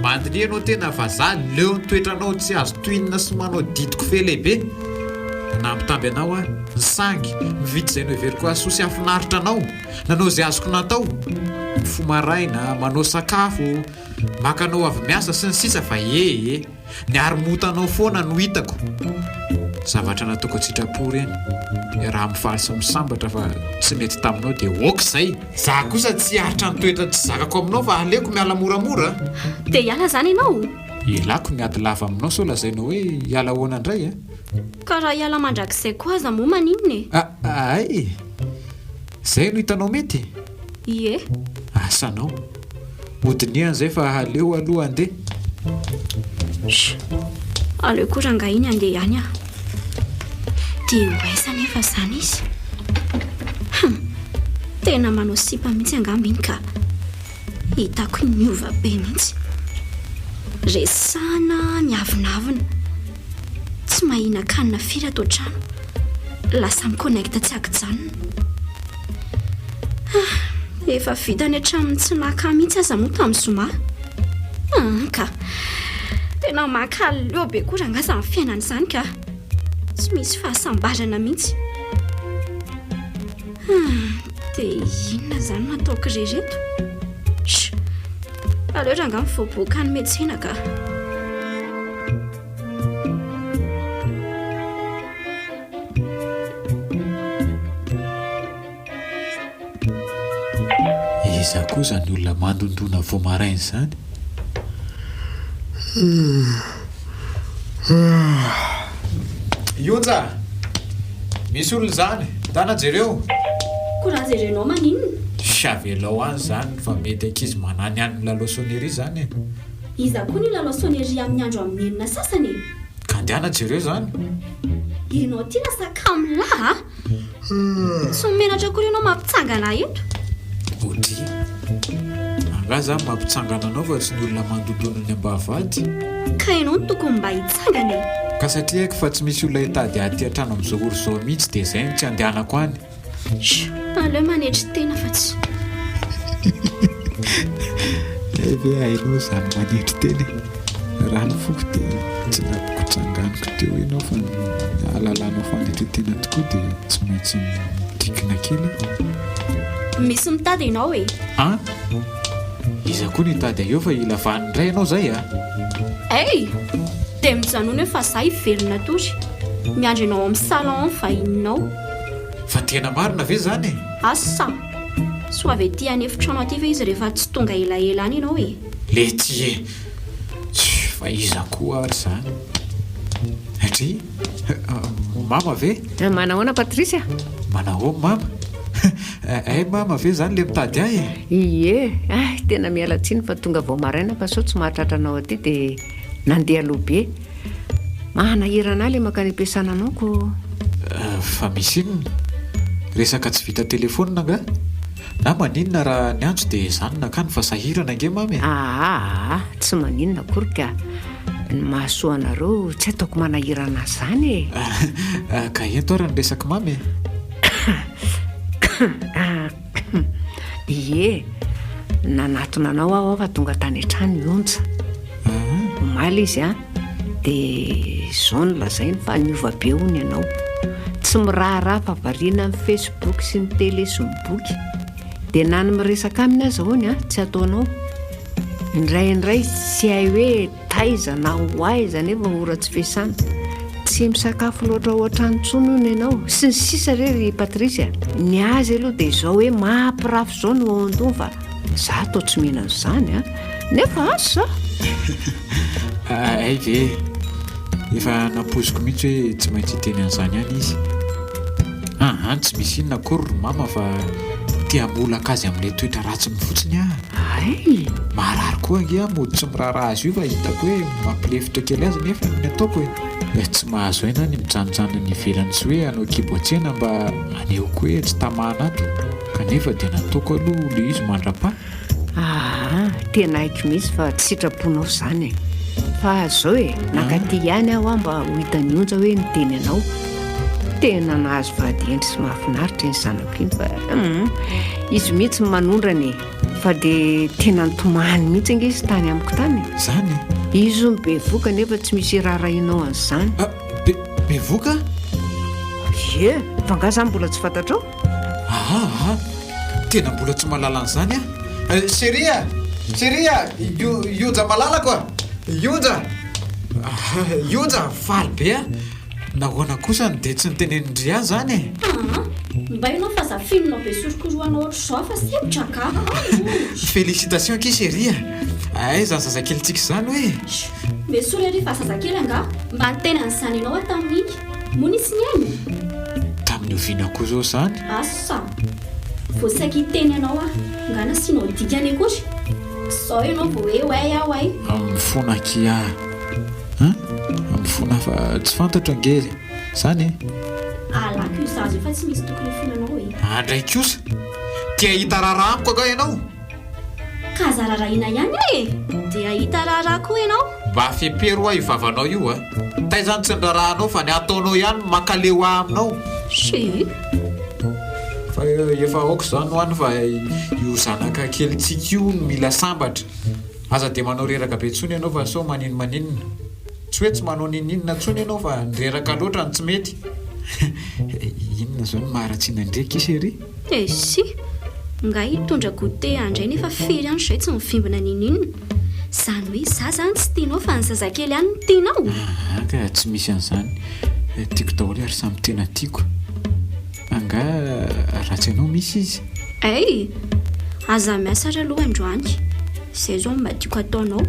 mandiny ianao tena fa za leo ny toetranao tsy azo toinina sy manao didiko fe lehibe. Na mitamby anao ny sangy mividy izay no everiko asosy afinaritra anao. Nanao izay azoko natao. Fomaraina, manao sakafo, makanao avy miasa sy ny sisa fa ny haromotanao foana no hitako. Zavatra nataoko sitrapo reny. Raha mifaly sy misambatra fa tsy mety taminao dia okizay. Za kosa tsy haritra ny toetra tsy zakako aminao fa aleoko miala moramora. Dia hiala zany ianao? Ilako miady lava aminao sao lazainao hoe hiala hoana indray Ka raha hiala mandrakizay koa aza moa maninona e? Ay, izay no hitanao mety? Ie. Asanao. Hodinian'izay fa aleo aloha andeha. Aleo koa ranga iny andeha ihany dia hoaiza nefa izany izy. Tena manao sipa mihitsy angamba iny ka hitako miova be mihitsy. Resana miavinavina. Tsy mahina kanina firy ato an-trano. Lasa miconnecta tsy akijanona. Efa vitany hatramin'ny tsy naka mihitsy aza moa tamin'ny zoma. Ka tena makaleo be koa rangaza amin'ny fiainana izany ka tsy misy fahasambarana mihitsy. Dia inona izany nataoko rereto? Aleo ranga mivoaboaka ny metsena ka. Iza koa izany olona mandondona voamaraina izany? Ionja! Misy olona izany, tana jereo. Koa raha jerenao maninona? Savelao any izany fa mety ankizy manany any ny lalao sonnerie izany. Iza koa ny lalao sonnerie amin'ny andro amin'ny enina sasany. Ka andeana jereo izany? Ianao ty lasa kamila tsy menatra koa ianao mampitsangana eto. Ody, angaha za mampitsangana anao fa tsy ny olona mandondona ny ambavady. Ka ianao no tokony mba hitsangana. Ka satria haiko fa tsy misy olona hitady aty an-trano amin'izao oro izao mihitsy dia izay no tsy andehanako any. Aleo manetry tena fa tsy. Ve hainao izany manetry tena raha ny foko dia tsy napoko tsanganiko. teo ianao fa alalanao fanetretena tokoa dia tsy maintsy midikina kely. Misy mitady ianao e? Ah, iza koa nitady eo fa ilavany indray ianao zay a? Ey, dia mijanona hoe fa zaho hivelona tory. Miandry ianao amin'ny salon vahininao. Fa tena marina ve zany? Asa, so avy ety anefitrano aty ve izy rehefa tsy tonga elaela any ianao e? Lety e, fa iza koa ary zany. Atri, mama ve? Manahoana Patricia? Manao mama? Ay mama ve zany le mitady ahy e? Ie, tena miala tsiny fa tonga vao maraina fa sao tsy mahatratra aty dia nandeha aloha be. Mahanahirana le makany am-piasana anao ko. Fa misy inona? Resaka tsy vita telefonina nga? Na maninona raha ny antso dia izany nakany fa sahirana nge mamy? Tsy maninona akory ka ny mahasoa anareo tsy ataoko manahirana zany e. Ka eto ary ny resaka mamy? Ie, nanatona anao aho fa tonga tany an-trano ionja. Omaly izy dia izao no lazainy fa niova be hony ianao. Tsy miraharaha fa variana amin'ny Facebook sy ny télé sy ny boky. Dia na ny miresaka aminy aza hoany tsy ataonao. Indraindray tsy hay hoe taiza na hoaiza nefa ora tsy fiasana. Tsy misakafo loatra ohatrany intsony hono ianao. Sy ny sisa rery Patricia. Ny azy aloha dia izao hoe mampirafy izao no ao an-tony fa za atao tsy mihinana izany nefa asa. Ay ve, efa napoziko mihitsy hoe tsy maintsy hiteny an'izany any izy. Tsy misy inona akory mama fa tia molaka azy amin'ilay toetra ratsy mifotsiny Ay, marary koa ange mody tsy miraharaha azy io fa hitako hoe mampilefitra kely azy nefa ny ataoko hoe tsy mahazo aina ny mijanojano ny ivelany sy hoe anao kibo-tsena mba aneoko hoe tsy tamana ato kanefa dia nataoko aloha le izy mandra-pa. Tena haiko mihitsy fa tsy sitraponao izany fa zao nakaty ihany aho mba ho hitany onja hoe niteny anao. Tena nahazo vady endry sy mahafinaritra ny zanako iny fa izy mihitsy manondrany fa dia tena nitomany mihitsy ange izy tany amiko tany. Zany? Izy be voka nefa tsy misy raharahinao an'izany. Be voka? Ie, fa nga zany mbola tsy fantatrao? Tena mbola tsy malala an'izany Seria, ionja malalako ionja faly be nahoana kosa dia tsy nitenenindry ahy zany mba ianao fa zafininao be sorokoroanao ohatr'izao fa sempotra ka. Félicitations ki Seria. Zany zazakely tsika zany hoe mesory ary fa zazakely anga mba nitena n'izany ianao tamin'iny mony sy ny ainy tamin'ny oviana koa zao zany. Asa voasaky hiteny ianao nga nasianao dikany akory sao ianao vao hoe oay aho ay mifona kia mifona fa tsy fantatra angery zany alako io zazo efa tsy misy tokony fonanao andray kosa tia hita raharaha amiko anga ianao ka zararahina ihany dia hita raharaha koa ianao mba fepero aho ivavanao io taizany tsy ndrarahanao fa ny ataonao ihany makaleo ahy aminao si fa efa aoko zany hoany fa io zanaka kely tsika io no mila sambatra aza dia manao reraka be ntsony ianao fa sao maninina tsy hoe tsy manao nininina ntsony ianao fa nireraka loatra ny tsy mety inona zao ny maharatsiana ndraiky isery si nga hitondra gote andray nefa firy any izay tsy mivimbina nininina zany hoe za zany tsy tianao fa ny zazakely ihany ny tianao ka tsy misy an'izany tiako daholo ary samy tena tiako anga ratsy ianao misy izy aza miasa ary aloha androany izay zao mba tiako ataonao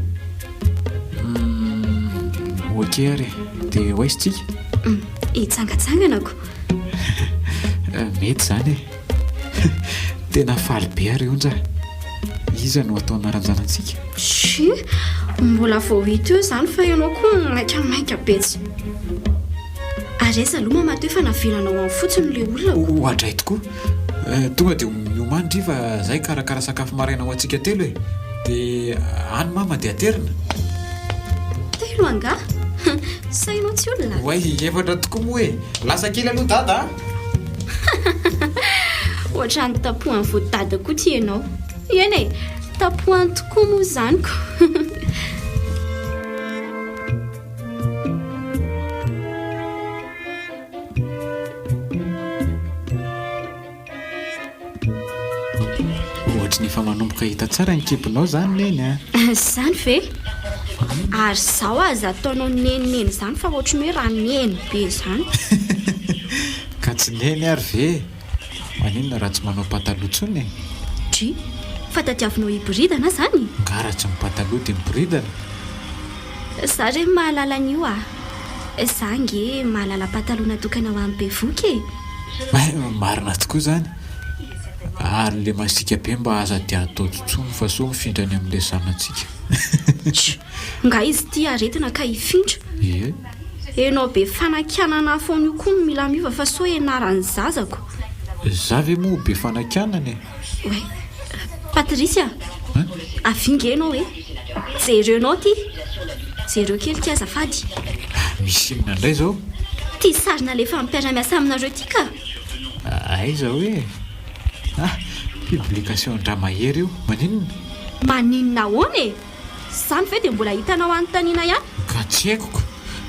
ok ary dia hoaizitsika hitsangatsanganako mety zany tena faly be ary onja iza no atao anaranjanantsika si mbola vao hita eo zany fa ianao koa maika betsy ary eza aloha mamatoe fa navilanao amin'ny fotsiny le olona hoadray tokoa tonga dia miomandry fa zay karakara sakafo maraina ho antsika telo dia any mama dia aterina telo anga sainao tsy olona way efatra tokoa moa lasa kely aloha dada ohatrany tapohany voadada koa ty ianao eny tapohany tokoa moa zany ko efa manomboka hita tsara ny kipinao zany neny a. Zany ve? Ary zaho aza ataonao neneneny zany fa ohatry hoe raha neny be zany. Ka tsy neny ary ve? Maninona raha tsy manao pataloha tsony? Dri, fa tadiavinao hibridana zany? Ngara tsy mipataloha dia miboridana. Za re mahalala an'io a. Za nge mahalala pataloha natokana ho amin'ny bevoky e. Marina tokoa zany. Ary le masika be mba aza dia atao tsony fa so mifindrany amin'ilay zanantsika. Nga izy tia aretina ka hifindra. Ie. Enao be fanakanana foana io koa mila miova fa so ianaran'ny zazako. Za ve moa be fanakanana? Oe, Patricia, avinge enao e. Jerenao ty. Jereo kely ty azafady. Misy inona indray zao? Ty sarina le fampiara-miasa aminareo ty ka. Aiza hoe? Publication-dra mahery io. Maninona? Maninona ahoana e? Zany ve dia mbola hitanao anontaniana ihany? Ka tsy haikoko.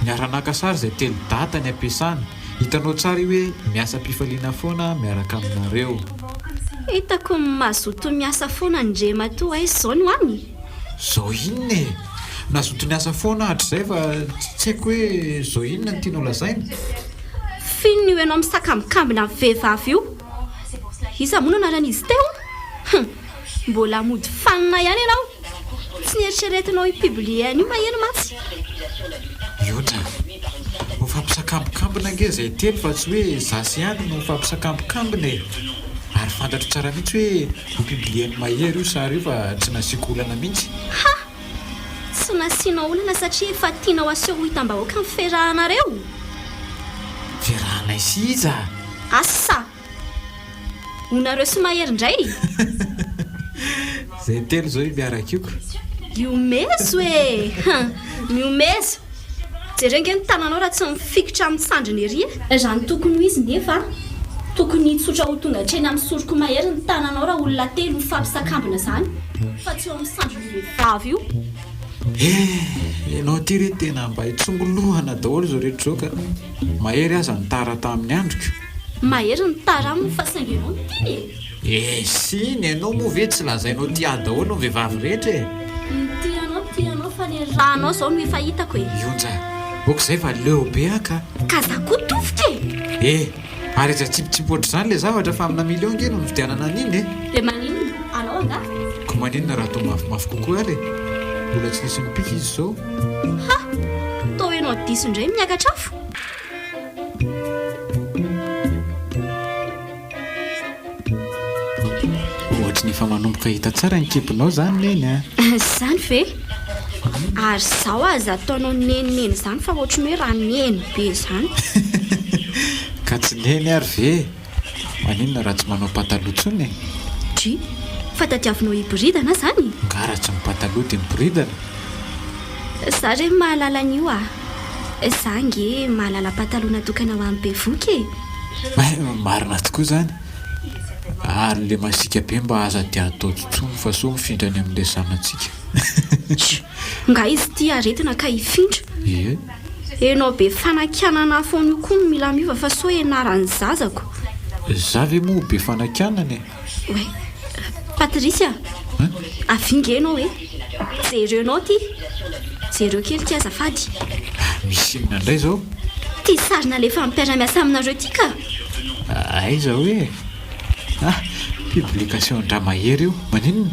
Miara-naka sary izay telo data ny ampiasana. Hitanao tsara hoe miasa mpifaliana foana miaraka aminareo. Hitako mazoto miasa foana ndrema to aiza zao ny hoany. Zao inona e? Nazoto ny asa foana hatr'izay fa tsy haiko hoe zao inona ny tianao lazaina. Finona io ianao misakambikambina amin'ny vehivavy io. Iza moa no anaran'izy teo? Mbola mody fanina ihany ianao. Tsy nieritreretinao hipiblie an'io maheno matsy. Iotra, ho fampisakambikambina nge izay telo fa tsy hoe zasy ihany no fampisakambikambina e. Ary fantatro tsara mihitsy hoe hipiblieny mahery io sary io fa tsy nasiako olana mihitsy. Ha! Tsy nasianao olana satria efa tianao aseho hitam-bahoaka amin'ny fiarahanareo. Fiarahana isiza? Asa! Onareo sy mahery indray. Zay telo zao miaraka ioko. Miomeso e! Miomeso! Jerenge ny tananao raha tsy mifikitra amin'ny sandriny ery e. Raha ny tokony ho izy nefa tokony hitsotra ho tonga hatreny amin'ny soroko mahery ny tananao raha olona telo mifampisakambina zany. Fa tsy eo amin'ny sandriny vehivavy io. Ianao ty re tena mba hitsongolohana daholo zao rehetra zao ka mahery aza ny tara tamin'ny androko. Mahery ny tara aminy fa saingenao ny tiny e. Siny ianao moa ve tsy lazainao tia daholo ny vehivavy rehetra e. Tianao fa le ranao zao no efa hitako e. Ionja, okizay fa leo be aka. Ka za koa tofoka e. Ary aza tsipotsipo ohatr' izany le zavatra fa amina milio nge no nividianana an'iny e. Le maninona? Anao anga? Ko maninona raha tao mafimafy kokoa ary e. Mbola tsy nisy mipika izy zao. Ha! Tao ianao diso indray miakatra afo. Ohatry ny efa manomboka hita tsara ny kipinao zany neny a. Zany ve? Ary zaho aza ataonao neneneny zany fa ohatry hoe raha neny be zany. Ka tsy neny ary ve? Maninona raha tsy manao pataloha tsony e? Dri, fa tadiavinao hibridana zany? Ngara tsy mipataloha dia miboridana. Za re mahalala an'io a. Za nge mahalala pataloha natokana ho amin'ny bevoky e. Marina tokoa zany. Ary le masika be mba aza dia atao tsony fa so mifindrany amin'ilay zanantsika. Nga izy tia aretina ka hifindra. Ie. Enao be fanakanana foana io koa mila miova fa so ianaran'ny zazako. Za ve moa be fanakanana e. Oe, Patricia, avinge enao e. Jerenao ty. Jereo kely ty azafady. Misy inona indray zao? Ty sarina le fampiara-miasa aminareo ty ka. Aiza hoe? Publication-dra mahery io. Maninona?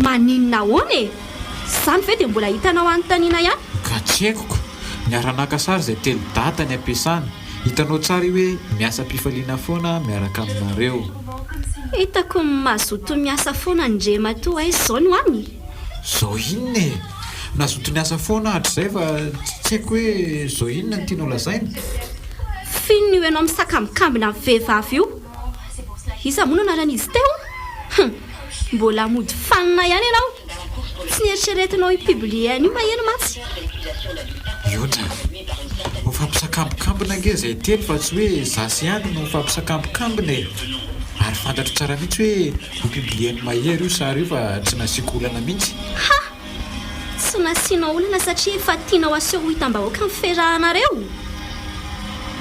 Maninona ahoana e? Zany ve dia mbola hitanao anontaniana ihany? Ka tsy haikoko. Miara-naka sary izay telo data ny ampiasana. Hitanao tsara hoe miasa mpifaliana foana miaraka aminareo. Hitako mazoto miasa foana ndrema to aiza zao ny hoany. Zao inona e? Nazoto ny asa foana hatr'izay fa tsy haiko hoe zao inona ny tianao lazaina. Finona io ianao misakambikambina amin'ny vehivavy io. Iza moa no anaran'izy teo? Mbola mody fanina ihany ianao. Tsy nieritreretinao hipiblie an'io maheno matsy. Iotra, ho fampisakambikambina nge izay telo fa tsy hoe zasy ihany no fampisakambikambina e. Ary fantatro tsara mihitsy hoe hipiblieny mahery io sary io fa tsy nasiako olana mihitsy. Ha! Tsy nasianao olana satria efa tianao aseho hitam-bahoaka amin'ny fiarahanareo.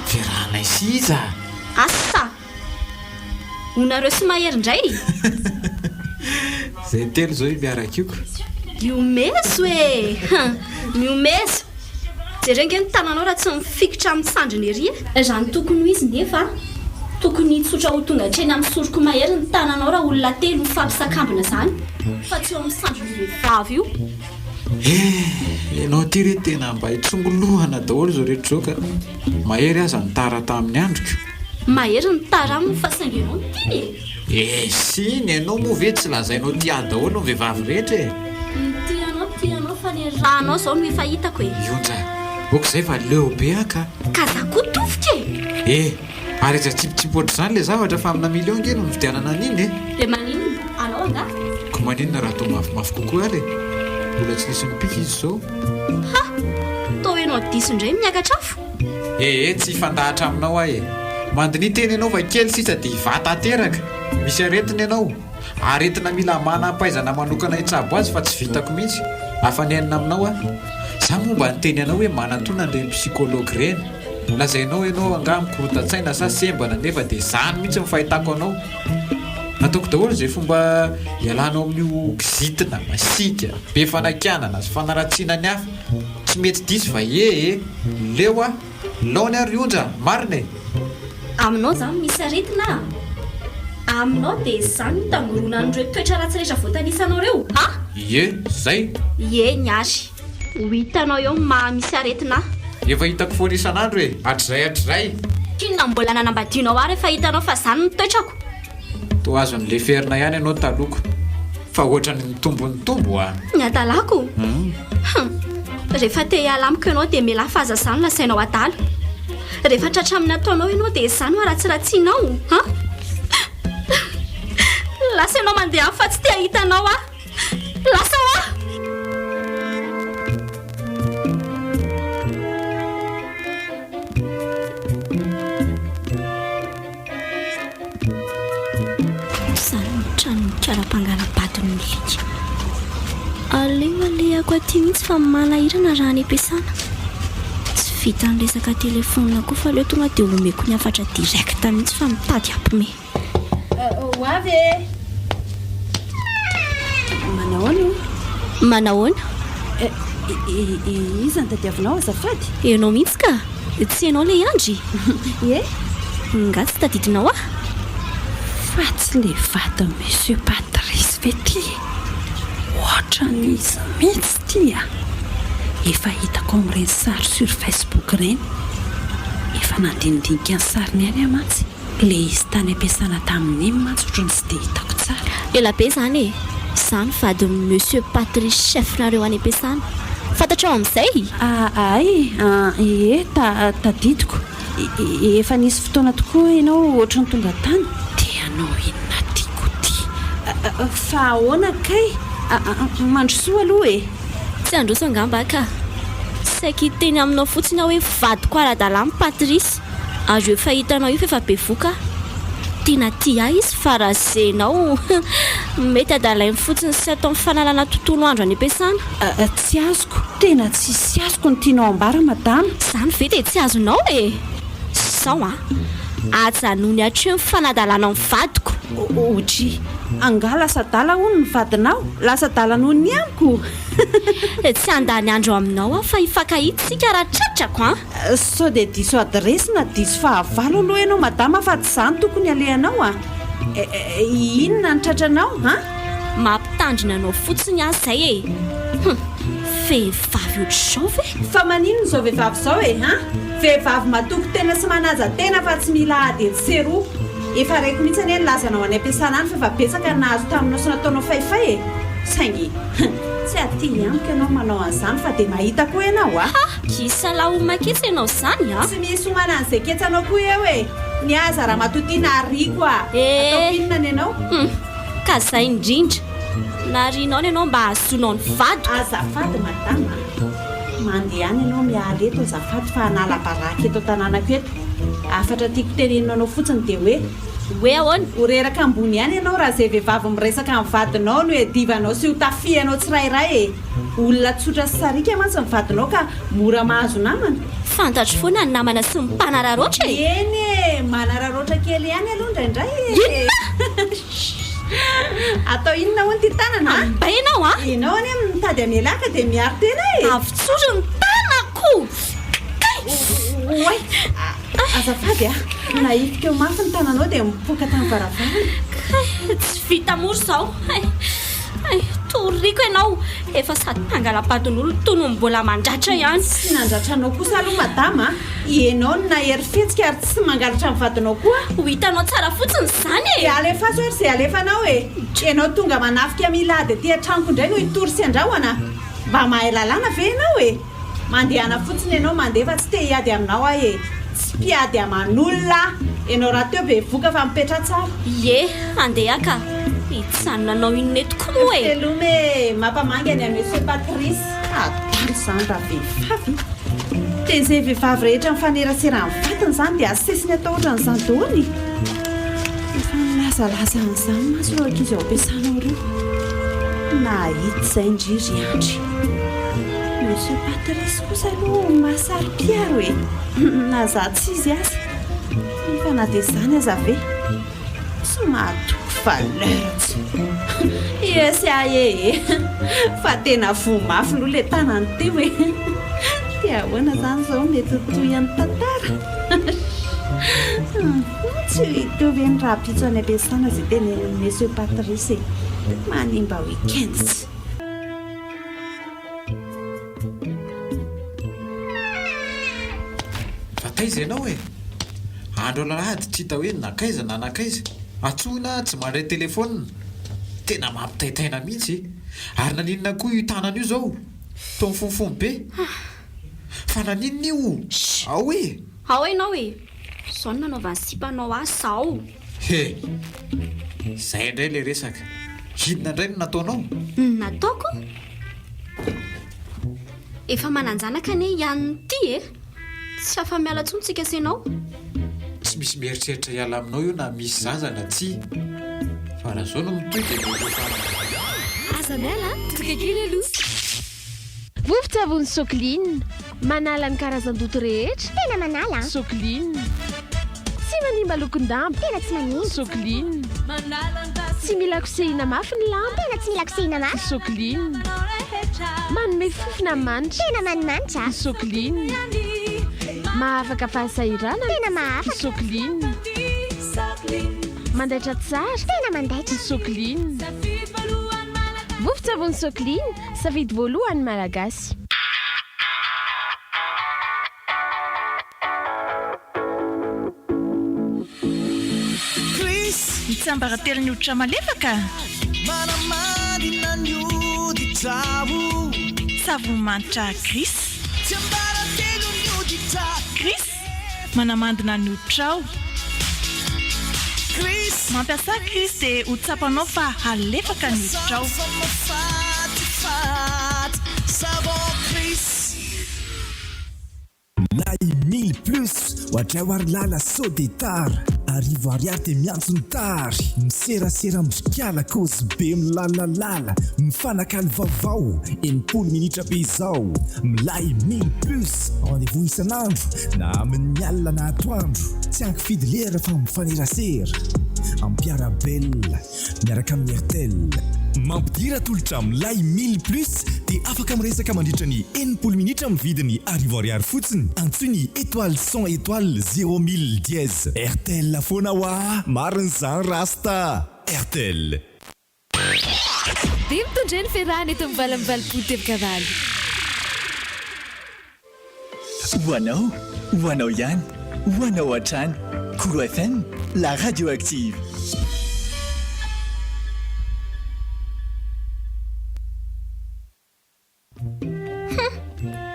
Fiarahana isiza? Asa! Onareo sy mahery indray. Zay telo zao miarakioko. Miomeso e miomeso jerenge ny tananao raha tsy mifikitra amin'ny sandriny ery raha ny tokony ho izy nefa tokony tsotra ho tonga hatreny amin'ny soroko mahery ny tananao raha olona telo mifampisakambina zany fa tsy eo amin'ny sandriny vehivavy io. Ianao ty re tena mba hitsongolohana daholo zao rehetra zao ka mahery aza ny tara tamin'ny androko. Mahery ny tara aminy fa saingy ianao ny tiny siny ianao moa ve tsy lazainao tia daholo ny vehivavy rehetra e. tianao fa le ranao zao no efa hitako e. Ionja okizay fa leo be aka ka za kotofoka e. Ary efa tsipotsipo ohatr' izany le zavatra fa amina million ngeno ny vidianana an'iny e. De maninona anao anga ko maninona raha tao mafimafy kokoa ary mbola tsy nisy mipika izy zao. Ha tao ianao diso indray miakatra afo. Tsy fandahatra aminao ahy e. Mandiny teny ianao fa kely sisa dia hivata ateraka. Misy aretina ianao. Aretina mila manam-pahaizana manokana hitsabo azy fa tsy vitako mihitsy. Hafanenina aminao a. Za momba nyteny anao hoe manantonana ireny psychologue ireny. Lazainao ianao anga mikorotan-tsaina sa sembana nefa dia zany mihitsy mifahitako anao. Nataoko daholo izay fomba ialanao amin'io kizitina masika be fanakianana sy fanaratsiana ny hafa. Tsy mety diso va leo a laony ary onja marina e. Aminao zany misy aretina aminao dia zany mitangorona an'ireo toetra ratsy rehetra voatanisanao reo zay nyary ho hitanao eo misy aretina. Efa hitako foana isan'andro e hatrizay kinona mbola nanambadianao ary efa hitanao fa zany ny toetrako. To azo n'le ferina ihany ianao taloko fa ohatrany mitombonytombo a ny atalako rehefa te hiala amiko ianao dia mila fahazazany lasainao adala. Rehefa tratra amin'ny ataonao ianao dia zany ho ratsiratsianao lasa ianao mandeha fa tsy te hitanao lasa kara-pangaram-batiny lika aleoaleako aty mihitsy fa manahirana raha ny ampiasana tsy vita ny resaka telefonina koa fa leo tonga dia omeko ny afatra direkta mihitsy fa mitady ampime. Hoavy manahoana izy ny tadiavinao azafady ianao mihitsy ka tsy ianao le andry nga tsy tadidinao fa tsy le vata monsieur Patrice vety ohatra n'izy mihitsy tia efa hitako amin'ireny sary sur Facebook ireny efa nandinidinika ny sariny any amantsy le izy tany ampiasana tamin'iny mantsy ohatrany tsy dia hitako tsara elabe zany e zany vady monsieur Patrice chefnareo any ampiasana fantatrao amin'izay tadidiko efa nisy fotoana tokoa ianao ohatrany tonga tany tianao inona tiako ty fa ahoana kay mandrosoa aloha tsy androso angamba ka saiky teny aminao fotsiny aho hoe vadiko ara-dalàna Patrice azo efa hitanao io fa be voka tena tia izy fa raha zenao mety adalainy fotsiny sy atao mifanalana tontolo andro any ampiasana tsy azoko tena tsisy azoko ny tianao ambara madama zany ve dia tsy azonao sao ajanony hatreo mifanadalana amin'ny vadiko otry anga lasa dala hono ny vadinao lasa dala noho ny amiko tsy andany andro aminao fa hifankahitsika raha tratrako sao dia diso adresy na diso fahavalo aloha ianao madama fa tsy zany tokony aleanao inona ny tratranao mampitandrina anao fotsiny zay vehivavy ohatr'izao ve fa maninona izao vehivavy izao vehivavy matoko tena sy manaja tena fa tsy mila ady seroa efa raiko mihitsy any nylazanao any ampiasana any fa efa betsaka nahazo taminao sy nataonao faifay saingy tsy aty amiko ianao manao an'izany fa dia mahita koa ianao kisa lahomaketsy ianao zany tsy misy homana an'izay ketsanao koa eo ny aza raha matotiana ariko atao inona ny ianao ka zay indrindra narinao ny ianao mba ahazoanao ny vady azafady madama mandeha any ianao miala eto azafady fa hanala baraka eto tanànako eto afatra tiako teneninao anao fotsiny dia hoe ahoana horeraka ambony ihany ianao raha zay vehivavy miresaka amin'ny vadinao no edivanao sy ho tafianao tsirairay olona tsotra sy sarika mantsy mivadinao ka mora mahazo namana fantatro foana ny namana sy mimpanararoatra eny manararoatra kely ihany aloha indraindray atao inona hoany ty tanana bainao a ianao any amin'ny mitady amelaka dia miaro tena e avitsory ny tanako oay azafady a naifika eo mafy ny tananao dia mipoka tamin'ny varavarana tsy vita mory izao toriko ianao efa sady mangala-patin'olo toy no mbola mandratra ihany sy nandratra anao kosa aloha madama ianao no nahery fihetsika ary tsy mangalatra amin'ny vadinao koa ho hitanao tsara fotsiny izany e alefa azo ary izay alefanao e ianao tonga manafika milady aty an-tranoko indray no hitory sy andrahoana mba mahay lalàna ve ianao e mandehana fotsiny ianao mandefa tsy te hiady aminao ahy e tsy mpiady aman'olona ianao raha teo be voka fa mipetra tsara ie andeha ka itsanonanao inonetoko moa e telome mampamangy any monsieur Patrice atalo izany raha vehivavy dia izay vehivavy rehetra mifanerasera amin'ny vatiny izany dia asesiny atao ohatran'izany dahony efa milazalaza an'izany maso ireo ankizy ao ampiasanao ireo na hita izay indriry andry monsieur Patrice kosa aloha mahasarym-piaro e na za tsy izy azy nefa na dia izany aza ve tsy mahatoko valeratsy esy ahe fa tena vomafy aloha ilay tanany teo e dia ahoana izany izao mety toy any tantara tsy hitovy ny raha pitso any ampiasana izay tena monsieur Patrice e manimba weekends fataiza ianao e andro alahady tsy hita hoe nakaiza na nakaiza atsoina tsy mandray telefônina tena mampitaitaina mihitsy ary naninona koa io tanana io zao to mifonofony be fa naninona io ao e ao ianao e zao no nanaovany sipanao azy sao he izay indray le resaka inona indray no nataonao nataoko efa mananjanaka ane ihany ty e tsy afa miala tsontsika senao tsy misy mieritreritra hiala aminao io na misy zaza na tsy fa raha zao no mitoy dia aza miala toka kely aloha vovon-tsavony soklina manala ny karazan-doto rehetra tena manala soklina tsy manimba lokon-damba tena tsy manimba soklina tsy mila kosehina mafy ny lamba tena tsy mila kosehina mafy soklina manome fofona manitra tena manimanitra soklina mahafaka fahasahirana tena mahafaka soklina mandaitra tsara tena mandaitra soklina vovon-tsavony soklina safidy voalohany malagasy mitsambaratelo ny hoditra malefaka savony manitra gris gris manamandina ny hoditrao mampiasa gris dia hotsapanao fa halefaka ny hoditrao Lai 1000 plus hoatray lala sodetar arivo ariary dia miantso ny tary miserasera midrikala kozy be milalalala mifanakalo vaovao 90 minitra be izao milay 1000 plus rendez-vous isan'andro na amin'ny alina na atoandro tsy ankifidy lera fa mifanerasera ampiarabella miaraka amin'ny Airtel mampidira tolotra milay 1000 plus dia afaka miresaka mandritra ny 90 minitra amin'ny vidiny arivo ariary fotsiny antsoiny étoile 100 étoile 0000 dièse Airtel la foana wa mariny zany rasta Airtel dia mitondra ny ferrany eto mivalamivali-polo tevokavaly hoanao ihany hoanao hatrany Kolo FM la radio active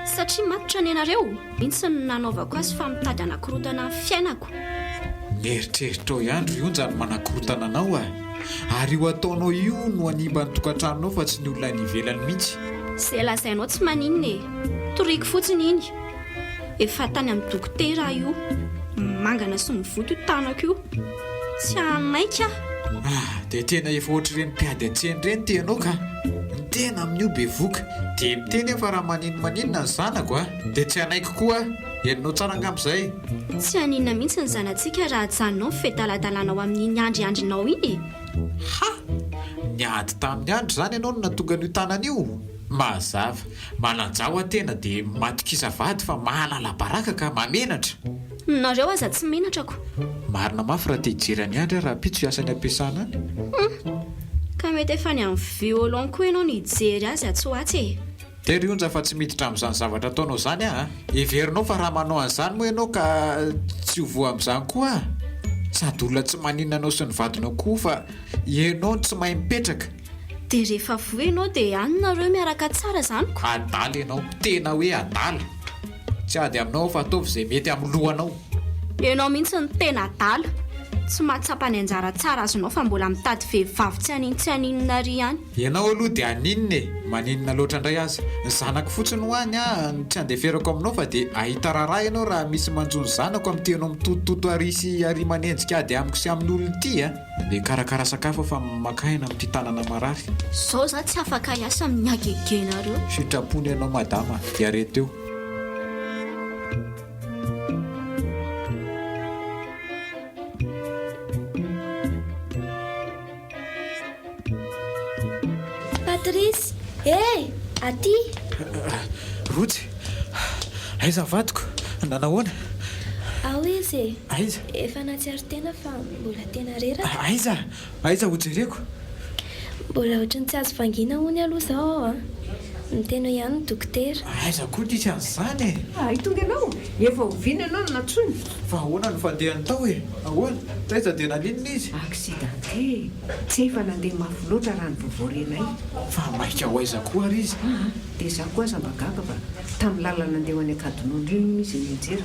satria matotra ny anareo mintsy ny nanaovako azy fa mitady anakorotana fiainako mieritreritrao iandro io njany manakorotana anao ary io ataonao io no animba ny tokantranonao fa tsy ny olona ny ivelany mihitsy zay lazainao tsy maninona e toriko fotsiny iny efa tany amin'ny dokotera io mangana sy mivoto tanako io tsy anaika dia tena efa ohatr'ireny mpiady atseny ireny tenao ka tena amin'io be voka dia miteny fa raha maninona ny zanako dia tsy anaiko koa enonao tsara angam'izay tsy aninona mihitsy ny zanantsika raha janonao fetaladalànao amin'iny andriandrinao iny ha niady tamin'ny andro zany ianao no natonga n'io tanan'io. Mazava, mananjao atena dia matokisa vady fa mahalala baraka ka mamenatra. Nareo aza tsy menatrako. Marina mafy raha te-hijerany andry raha pitso iasany ampiasana any. Ka mety efa ny amin'ny violon koa ianao ny hijery azy atsoatsy e. Tery onja fa tsy miditra amin'izany zavatra ataonao zany a. Heverinao fa raha manao an'izany moa ianao ka tsy ho voa amin'izany koa a. Sady olona tsy maninona anao sy ny vadinao koa fa ianao tsy mahay mipetraka. Dia rehefa voa ianao dia any nareo miaraka tsara zany ko. Adala ianao, tena hoe adala. Tsy ady aminao fa ataovy izay mety amin'ny lohanao. Ianao mihitsy ny tena adala. Tsy mahatsapa ny anjara tsara azonao fa mbola mitady vehivavy tsy aninona ry ihany. Ianao aloha dia aninona e, maninona loatra indray aza. Ny zanako fotsiny ho any a, tsy andeferako aminao fa dia ahita raharaha ianao raha misy manjony zanako amin'ny tenao mitotototo ary sy ary manenjika ady amiko sy amin'ny olona ity a. Dia karakara sakafo fa makaina amin'ity tanana marary. Zao za tsy afaka hiasa amin'ny agegenareo. Sitrapony ianao madama, dia areto eo. Patrice, aty. Rotsy, aiza vadiko, nanahoana? Ao izy. Aiza? Efa natsiaro tena fa mbola tena reraka. Aiza ho jereko? Mbola ohatrany tsy azo vangina hony aloha zao a. Miteno ihany ny dokotera. Aiza koa tisy an'izany e. Itonga ianao, efa oviana ianao no natsony. Fa ahoana no fandehany tao e? Ahoana? Taiza dia naninona izy? Accidenté. Tsy efa nandeha mafy loatra raha ny vovoarenay. Fa maika ho aiza koa ary izy? Dia za koa aza magaga fa tamin'ny lalana andeha ho any Akadinondry iny izy nianjera.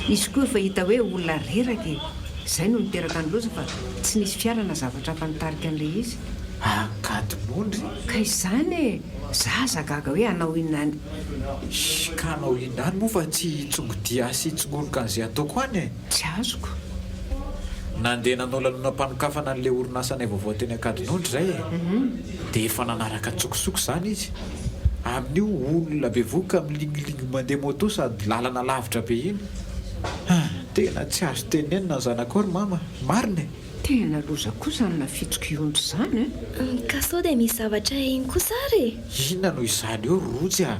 Izy koa efa hita hoe olona reraka e. Izay no niteraka ny loza fa tsy nisy fiarana zavatra fantarika an'ilay izy. Akadinondry? Ka izany e, za zagaga hoe hanao inona any. Ka hanao inona any moa fa tsy tsongodia sy tsongoroka an'izay ataoko any e? Tsy azoko. Nandeha nanao lanonam-panokafana an'ilay orinasanay vaovao teny Akadinondry izay e. Dia efa nanaraka tsokosoko izany izy. Amin'io olona bevoka milingilingy mandeha moto sady lalana lavitra be iny. Tena tsy azo tenenina ny zanako ary mama, marina e. Tena loza kosa ny nafitsoko iondro izany e. Ka sao dia misy zavatra iny kosa ary. Inona no izany eo Rotsy a?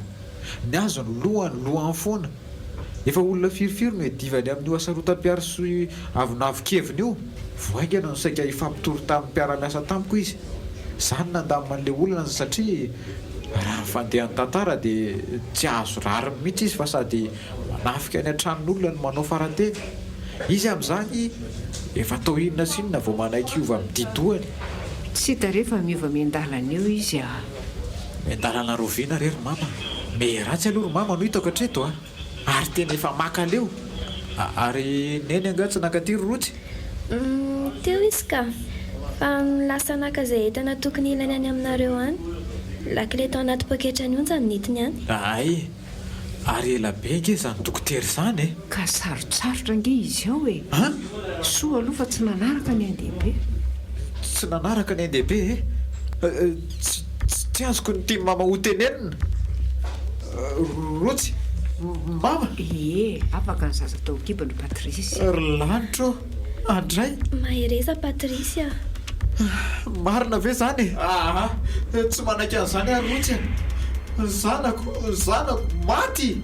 Ny azo ny lohany foana. Efa olona firifiro no edivany amin'io asarotam-piaro sy avonavokeviny io. Voaingana no saika hifampitory tamin'ny mpiara-miasa tamiko izy. Izany nandamina an'ilay olona satria raha ny fandehany tantara dia tsy azo rariny mihitsy izy fa sady manafika ny an-tranon'olona no manao faranteny. Izy amin'izany efa tao inona sy inona vao manaiky hiova mididohany. Tsy hita rehefa miova mian-dalana eo izy a. Mian-dalana roviana rery mama. Meratsy aloha mama no hitako hatreto a. Ary tena efa makaleo. Ary neny angatsy nankaty Rotsy? Teo izy ka. Fa lasa naka izay entana tokony ilany any aminareo any. Lakile tao anaty poketra ny onja ny nitiny any. Ay, ary ela be nge izany dokotera izany e. Ka sarotsarotra nge izy ao e. Soa aloha fa tsy nanaraka ny andehibe. Tsy nanaraka ny andehibe e? Tsy azoko ny tia mama ho tenenina. Rotsy, mama. Afaka ny zaza tao kibany Patrice. Ry lanitro, andray. Mahereza Patricia. Marina ve zany e? Tsy manaiky an'izany ary Rotsy. Zanako maty.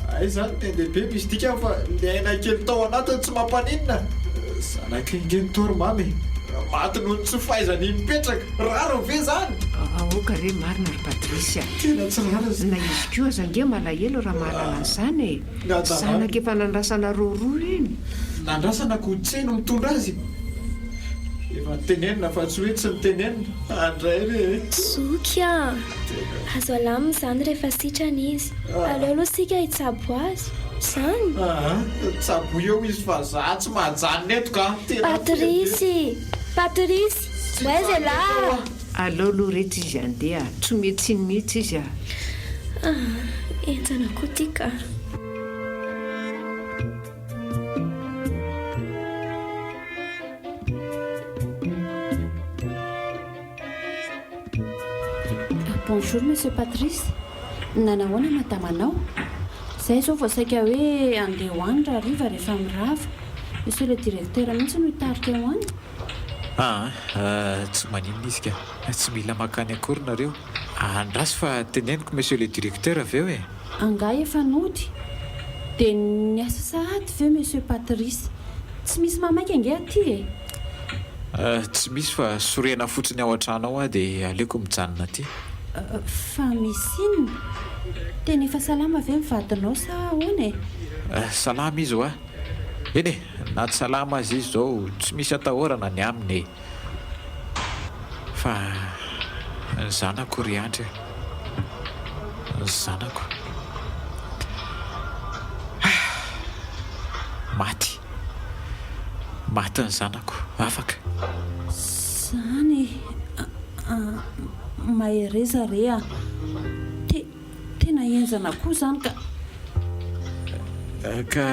Ay zany ny andehibe misy dika fa ny aina kely tao anatiny tsy mampaninona. Zanako ingeny tory mamy. Maty noho ny tsy fahaizany mipetraka. Raro ve zany? Aoka re marina ry Patricia. Tena tsy raro. Na izy koa aza nge malahelo raha mahalala an'izany e. Zanaka efa nandrasana roaroa iny. Nandrasana koditseno mitondra azy. Efa tenenina fa tsy hoe tsy nitenenina. Andray re. Zokia. Azo alamina izany rehefa sitrana izy. Aleo aloha sika hitsabo azy. Izany. Tsabo eo izy fa za tsy mahajanona eto ka. Patrice, waiza là? Aleo aloha rehetra izy andeha. Tsy mety iny mihitsy izy a. Entana koa ty ka. Bonjour monsieur Patrice. Nanahoana madamanao? Zay zao vao saika hoe andeha ho any raha hariva rehefa mirava. Monsieur le directeur mihitsy no hitarika eo any. Tsy maninona izy ka. Tsy mila makany akory nareo. Andrasy fa teneniko monsieur le directeur avy eo e. Anga efa nody dia niasa sahady veo monsieur Patrice. Tsy misy mamaika ange aty e. Tsy misy fa sorena fotsiny ao an-trano ao dia aleoko mijanona aty. Fa misy inona? Tena efa salama ve mivadinao sa ahoana e? Salama izy ho eny e, na tsy salama azy izy zao tsy misy atahorana ny aminy e. Fa ny zanako ry andry, ny zanako maty ny zanako afaka. Zany mahereza re a tena enzana koa zany ka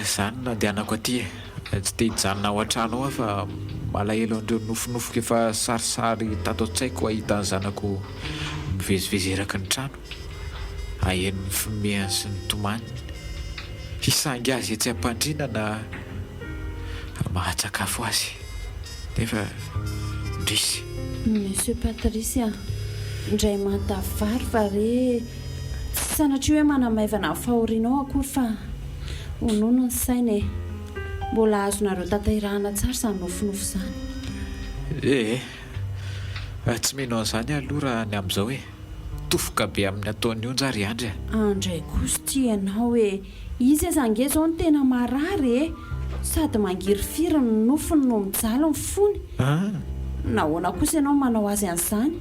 zany nandehanako aty tsy te hijanona ao an-trano ao fa malahelo andreo nofonofoka efa sarisary tato an-tsaiko ahita ny zanako mivezivezeraka ny trano ahen'ny fimehany sy ny tomaniny hisangy azy etsy am-pandriana na mahatsakafo azy nefa ndrisy. Monsieur Patrice indray mantavary fa re tsy sanatria hoe manamaivana fahorianao akory fa onono ny saina e. Mbola azonareo tanterahana tsara izany nofinofo izany. Tsy mino an'izany aloha raha ny amin'izao e tofoka be amin'ny ataon'ny onjary andry. Andray kosa ty ianao e. Izy azange izao ny tena marary e. Sady mangiry firy ny nofony no mijaly ny fony. Nahoana kosa ianao manao azy an'izany?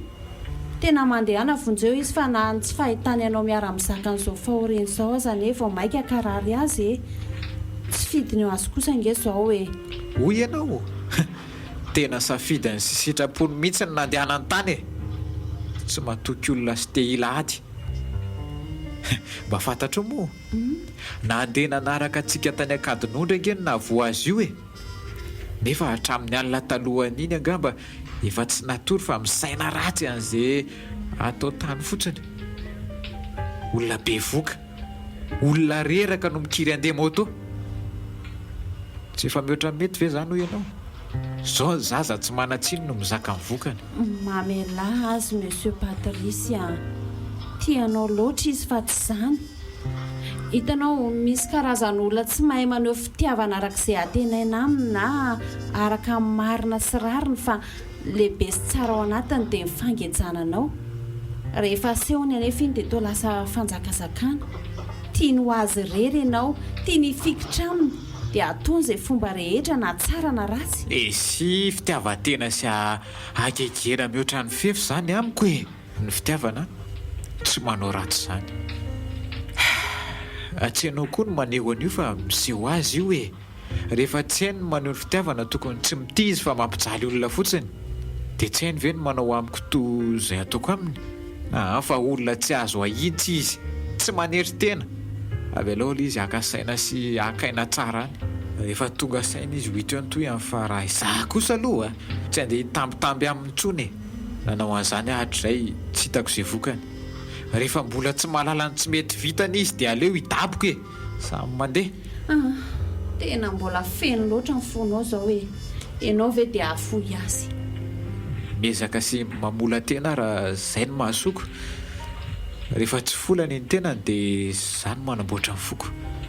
Tena mandehana vonjeo izy fa na tsy fahitany ianao miara-mizaka an'izao fahoriana izao azany e vao maika karary azy e. Tsy fidiny eo azy kosa ange izao e. Hoy ianao tena safidiny sy sitrapony mihitsy ny nandehana ny tany e. Tsy matoky olona sy te hilady. Mba fantatro moa nandeha nanaraka antsika tany Akadinondra angeny na voa azy io e. Nefa hatramin'ny alina talohany iny angamba efa tsy natory fa misaina ratsy an'izay atao tany fotsiny. Olona be voka, olona reraka no mikiry andeha moto. Tsy efa mihoatra mety ve zany ho ianao? Zao ny zaza tsy manatsiny no mizaka ny vokany. Mamela azy monsieur Patrice tianao loatra izy fa tsy zany. Hitanao misy karazan'olona tsy mahay maneho fitiavana arak'izay atenaina aminy na araka amin'ny marina sy rariny fa lehibe sy tsara ao anatiny dia mifangenjananao. Rehefa asehony anefa iny dia toa lasa fanjakazakana. Tiany ho azy rery ianao, tiany hifikitra aminy dia ataony izay fomba rehetra na tsara na ratsy. Sy fitiavan-tena sy akekena mihoatra ny fefy izany amiko e. Ny fitiavana tsy manao ratsy izany. Tsy ianao koa no maneho an'io fa miseho azy io e. Rehefa tsy hainy no maneho ny fitiavana tokony tsy mitizy fa mampijaly olona fotsiny. Dia tsy hainy ve no manao amiko toy izay ataoko aminy? Fa olona tsy azo ahitsy izy, tsy manery tena. Avy aloha izy haka-saina sy hakaina tsara any. Rehefa tonga saina izy ho hita eo ny toy amin'ny fa raha izaho kosa aloha tsy andeha hitambitamby aminy intsony e. Nanao an'izany hatrizay tsy hitako izay vokany. Rehefa mbola tsy mahalala ny tsy mety vitany izy dia aleo hidaboko e. Samy mandeha. Tena mbola feno loatra ny fonao izao e. Ianao ve dia afoy azy? Miezaka sy mamola tena raha izay no mahasoko. Rehefa tsy folany ny tenany dia izany manamboatra ny foko.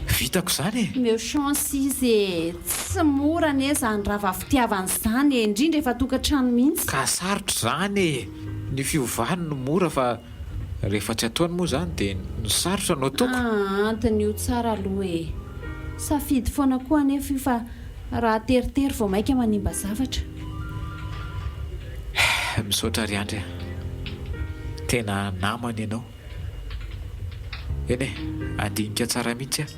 Vitako izany e. Meo chance izy e. Tsy mora anie izany rava fitiavana izany e. Indrindra efa tokantrano mihitsy. Ka sarotra izany e. Ny fiovany no mora fa rehefa tsy ataony moa izany dia ny sarotra no ataoko. Antony io tsara aloha e. Safidy foana koa anefa io fa raha teritery vao maika manimba zavatra. Misaotra ry andry. Tena namana ianao. Eny e, andinika tsara mihitsy aho.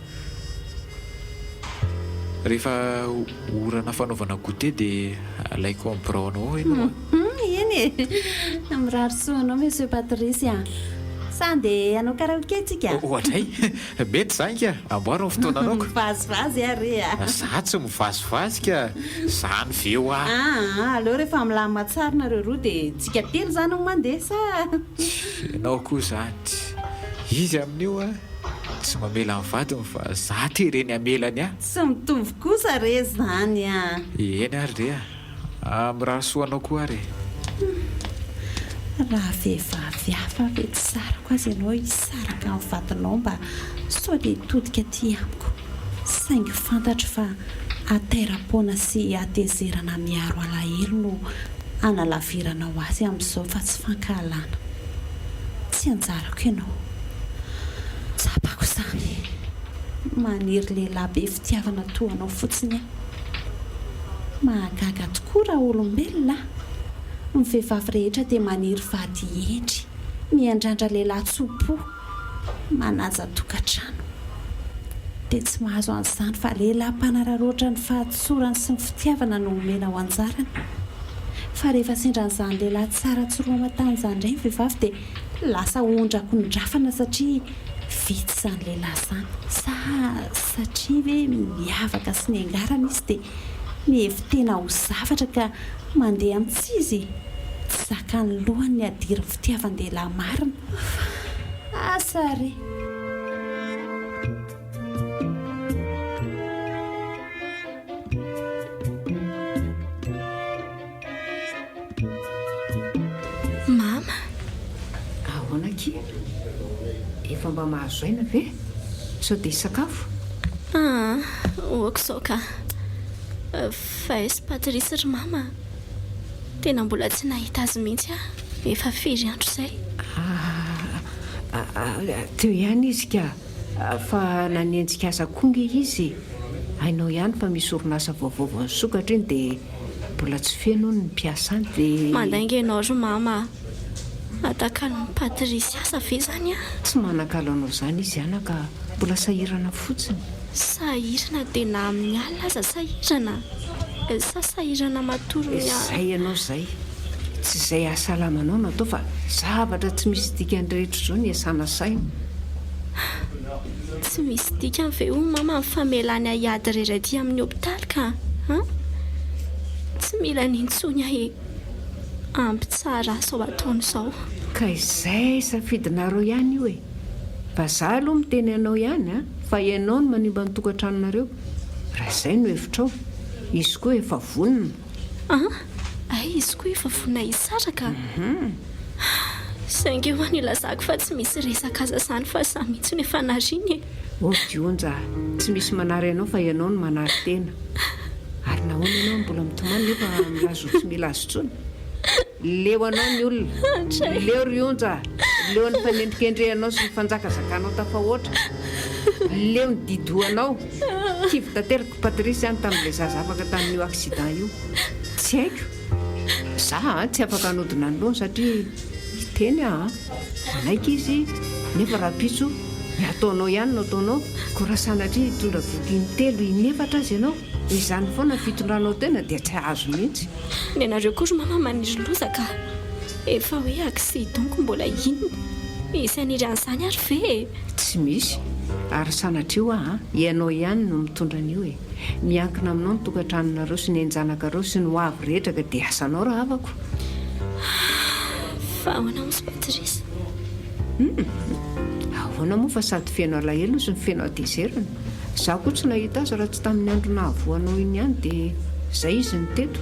Rehefa orana fanaovana goûter dia alaiko amin'ny braonao ianao. Eny e, mirary soanao monsieur Patrice sa andeha hanao karaoké tsika? Ohatray, mety izany ka, amboaro ny fotoananao. Mivazivazy re a. Za tsy mivazivazy ka, izany veo aho. Aleo rehefa milamina tsara nareo roa dia tsika telo izany no mandeha sa? Ianao koa izany. Izy amin'io tsy mamela ny vadiny fa za ty reny amelany aho. Tsy mitovy kosa re izany Eny ary re Raha soanao koa ary. Raha vehivavy hafa ve tsy sarako azy ianao hisaraka amin'ny vatinao mba sao dia todika aty amiko. Saingy fantatro fa atera-poana sy atezerana miaro alahelo no analaviranao azy amin'izao fa tsy fankahalana. Tsy anjarako ianao. Tsapako izany. Maniry lehilahy be fitiavana toa anao fotsiny aho. Mahagaga tokoa raha olombelona. Ny vehivavy rehetra dia maniry vady endry, miandrandra lehilahy tsopo, manaja tokantrano. Dia tsy mahazo an'izany fa lehilahy mpanararoatra ny fahatsorany sy ny fitiavana no omena ho anjarany. Fa rehefa sendran'izany lehilahy tsara tsoroa matanjany indray ny vehivavy dia lasa ondrako ny drafana satria vitsy izany lehilahy izany. Satria hoe miavaka sy ny angarana izy dia mihevitena ho zavatra ka mandeha amin'tsy izy. Tsy zakany lohany ny adiry fitiavan-dehilahy marina. Asary. Mama. Ahoana ky? Efa mba mahazo aina ve? Sao dia sakafo? Oako izao ka. Fa esy Patrice ry mama. Tena mbola tsy nahita azy mihitsy aho. Efa firy andro izay. Teo ihany izy ka. Fa nanenjika asa konga izy. Hainao ihany fa misy orinasa vaovao nisokatra iny dia mbola tsy feno ny mpiasa any dia... Mandainga ianao ry mama. Atakalo ny Patrice asa ve izany aho? Tsy manakalo anao izany izy ihany ka mbola sahirana fotsiny. Sahirana dia na amin'ny alina aza sahirana. Sa sahirana matorony izay ianao izay. Tsy izay ahasalamanao natao fa zavatra tsy misy dikany rehetra izao ny asana saina. Tsy misy dikany ve ho mama mifamelany ahiady reraty amin'ny hopitaly ka? Tsy mila nintsony ahe. Ampy tsara sao ataon'izao. Ka izay safidinareo ihany io e. Vazaha aloha miteny anao ihany fa ianao no manimba ny tokantranonareo. Raha izay no hevitrao. Izy koa efa vonona. Izy koa efa vonona hisaraka. Saingy ho any ilazako fa tsy misy resaka aza izany fa sa mihitsy ny efa nariny. Dionja, tsy misy manary ianao fa ianao no manary tena. Ary nahoana ianao mbola mitomany nefa milazo tsy milazo intsony. Leo anao ny olona. Leo Rionja. Leo ny fanendrikendrehanao sy ny fanjakazakanao tafahoatra. Leo ny didoanao. Kivy tanteraka Patrice any tamin'ilay zaza afaka tamin'io accident io. Tsy haiko. Za tsy afaka hanodina ny lohany satria hiteny manaiky izy nefa rapitso ny ataonao ihany no ataonao. Ko raha sanatria hitondra voky telo inefatra azy ianao. Izany foana fitondranao tena dia tsy azo mihitsy. Ny anareo koa ry mama maniry lozaka. Efa hoe accident mbola inona? Isaniry an'izany ary ve? Tsy misy. Ary sanatria ianao ihany no mitondra an'io e. Miankina aminao ny tokantranonareo sy ny anjanakareo sy ny ho avy rehetra ka dia asanao raha avako. Fa ahoana moa sy Patrice? Ahoana moa fa sady feno alahelo sy ny feno adezerana. Za koa tsy nahita azy raha tsy tamin'ny andro nahavoanao iny ihany dia izay izy ny teto.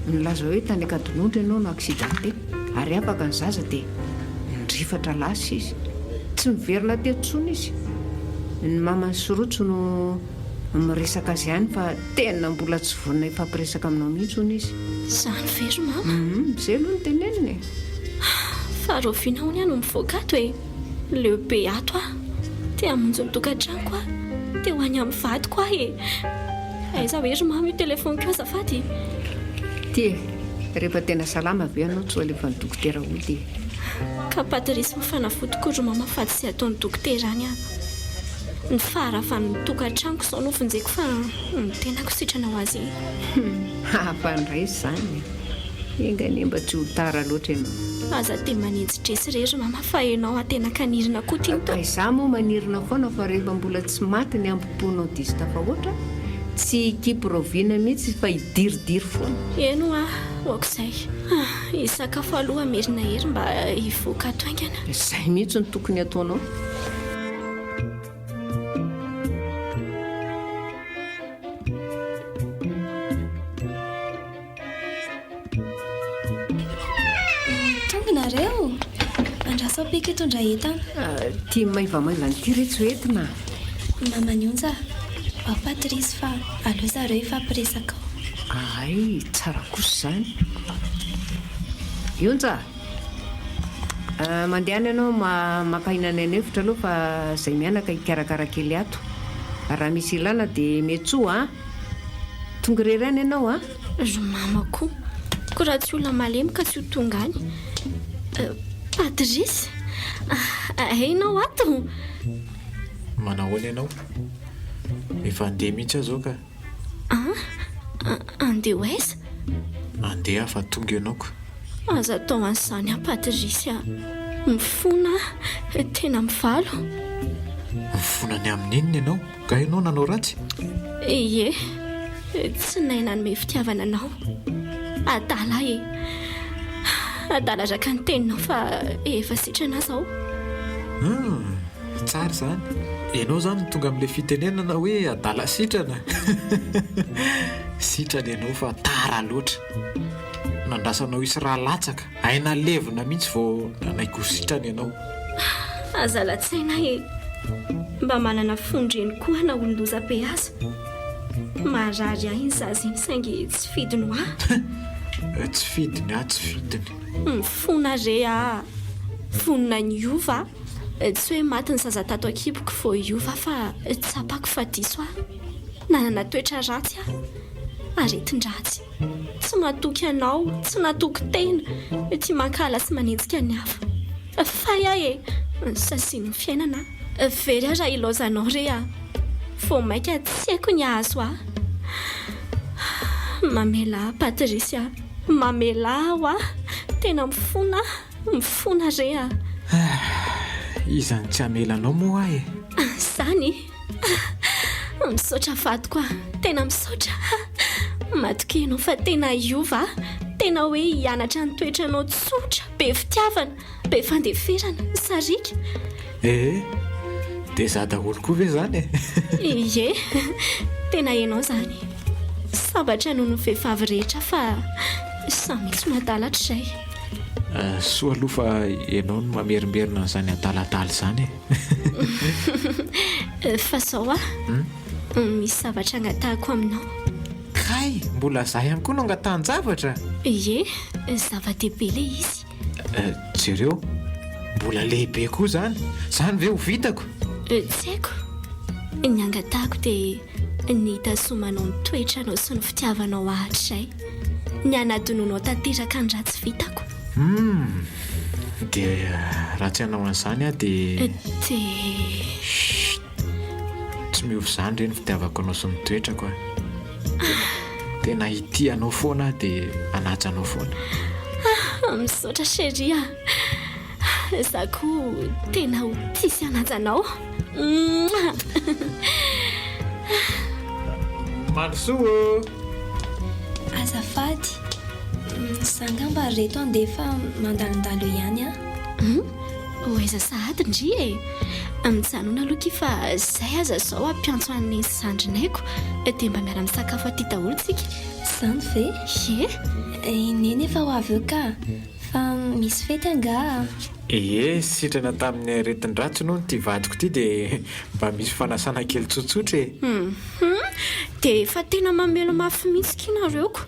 Nilaza hoe tany Akadinondry ianao no accidenté. Ary afaka ny zaza dia nirifatra lasa izy. Tsy miverina teto intsony izy. Ny mamany Sorotso no miresaka azy ihany fa tena mbola tsy vonona ifampiresaka aminao mihitsy hono izy. Izany ve ry mama? Izay aloha ny teneniny. Fa roviana hono ihany no mivoaka ato e. Leo be ato te hamonjy ny tokantranoko te ho any amin'ny vadiko e. Aiza hoe ry mama io telefoniko azafady? Tia, rehefa tena salama ve ianao tsy ho alefa ny dokotera hody. Ka Patrice mifanafody koa ry mama fa tsy ataon'ny dokotera any ny farafa ny tokantranoko izao no finjeko fa tenako sitrana ho azy. Hampandray izany. Engany mba tsy ho tara loatra ianao. Aza dia manenjitresy rery mama fa ianao tena kanirina koa tiany to. Izaho moa manirina foana fa rehefa mbola tsy maty ny ampoponao diso tafahoatra tsy kiproviana mihitsy fa hidiridiry foana. Eno oako izay. Hisakafo aloha amerina hery mba hivoaka ato aingana. Izay mihitsy ny tokony ataonao. tonganareo andrasa pika etondra entana tia maivamaivany ty rehetra ho entina mamanionja Patrice fa aleo zareo efa ampiresaka ay tsara kosa zany ionja mandehana ianao makahinana any hevitra aloha fa zay mianaka hikarakara kely ato raha misy ilana dia metso a tonga rerany ianao a ro mamako ko raha tsy olona malemy ka tsy ho tonga any Patrice ainao ato manahoana ianao efa andeha mihitsy azao ka andeha ho aiza andeha fa tonga ianaoko aza tao an'izany a Patrice a mifona tena mivalo mifonany amin'inona ianao ka ianao nanao ratsy ie tsy naina nome fitiavana anao adala adala raka ny teninao fa efa sitrana zao tsara zany ianao zany tonga amin'ilay fitenenana hoe adala sitrana sitrana ianao fa tara loatra nandrasanao isy raha latsaka aina levina mihitsy vao nanaiko sitrana ianao azalatsaina mba manana fondreny koa na olondoza-be aza marary ahy iny zazy iny saingy tsy fidiny ho tsy fidiny tsy fidiny mifona re fonina ny iova tsy hoe maty ny zaza tato akiboko vo iova fa tsapako fa diso nanana toetra ratsy aretin-dratsy tsy matoky anao tsy natoky tena tia mankala sy manenjika ny hafa fay ahy sasiny fiainana very raha ilozanao re vo maika tsy haiko ny azo mamela Patrice mamela aho tena mifona re izany tsy amelanao moa ahy zany misaotra vato koa tena misaotra matoky ianao fa tena iova tena hoe hianatra ny toetranao tsotra be fitiavana be fandeferana sarika dia za daholo koa ve zany ie tena ianao zany sabatra noho ny vehivavy rehetra fa samitsy madalatra izay soa aloha fa ianao no mamerimberina n'izany adaladala zany fa zao misy zavatra angatahako aminao kay mbola za ihany koa no angatahany-javatra ie zava-dehibe le izy jereo mbola lehibe koa zany ve ho vitako tsy haiko ny angatahako dia ny tasomanao ny toetranao sy ny fitiavanao ahatrizay ny anadinonao tanteraka ny ratsy vitako dia raha tsy hanao an'izany dia tsy miovy zany re ny fitiavako anao sy ny toetrako tena ity anao foana dia anaja anao foana misaotra sheria za koa tena ho tisy anajanao manosoa azafady sangamba reto andeha fa mandalondalo ihany ho aiza sahady ndri mijanona aloha fa zay aza zao ampiantso an'ny zandrinaiko dia mba miara misakafo aty daholo tsika zany ve neny efa ho avy eo ka fa misy fety anga sitrana tamin'ny aretin-dratsy no ty vadiko ty dia mba misy fanasana kely tsotsotra dia efa tena mamelo mafy mihitsy kinareoko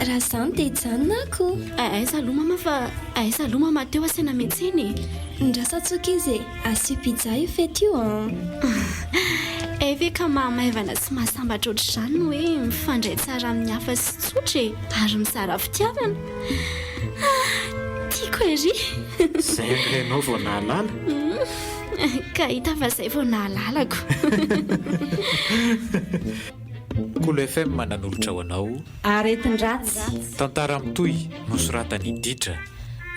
raha zany dia hijanonako aiza aloha mama teo asena mihitsiny ndrasa tsoka izy asio pizza io fety io ve ka mahamaivana sy mahasambatra ohatr'izany no hoe mifandray tsara amin'ny hafa sy tsotra ary mizara fitiavana tiako ery zay nrenao vao nahalala ka hita fa zay vao nahalalako Kolo FM mananolotra ho anao aretin-dratsy tantara mitoy nosoratany ditra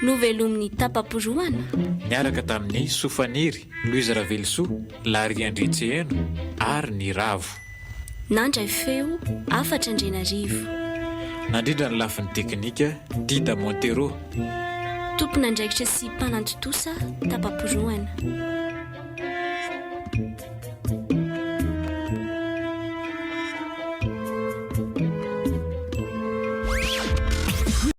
novelomin'ny tapaporoana niaraka tamin'ny Sofaniry Louise Ravelsoa Lari Andritseheno ary ny Ravo nandray feo 4 nandrindra ny lafin'ny teknika Dida Montero tompona andraikitra sy mpanantotosa tapaporoana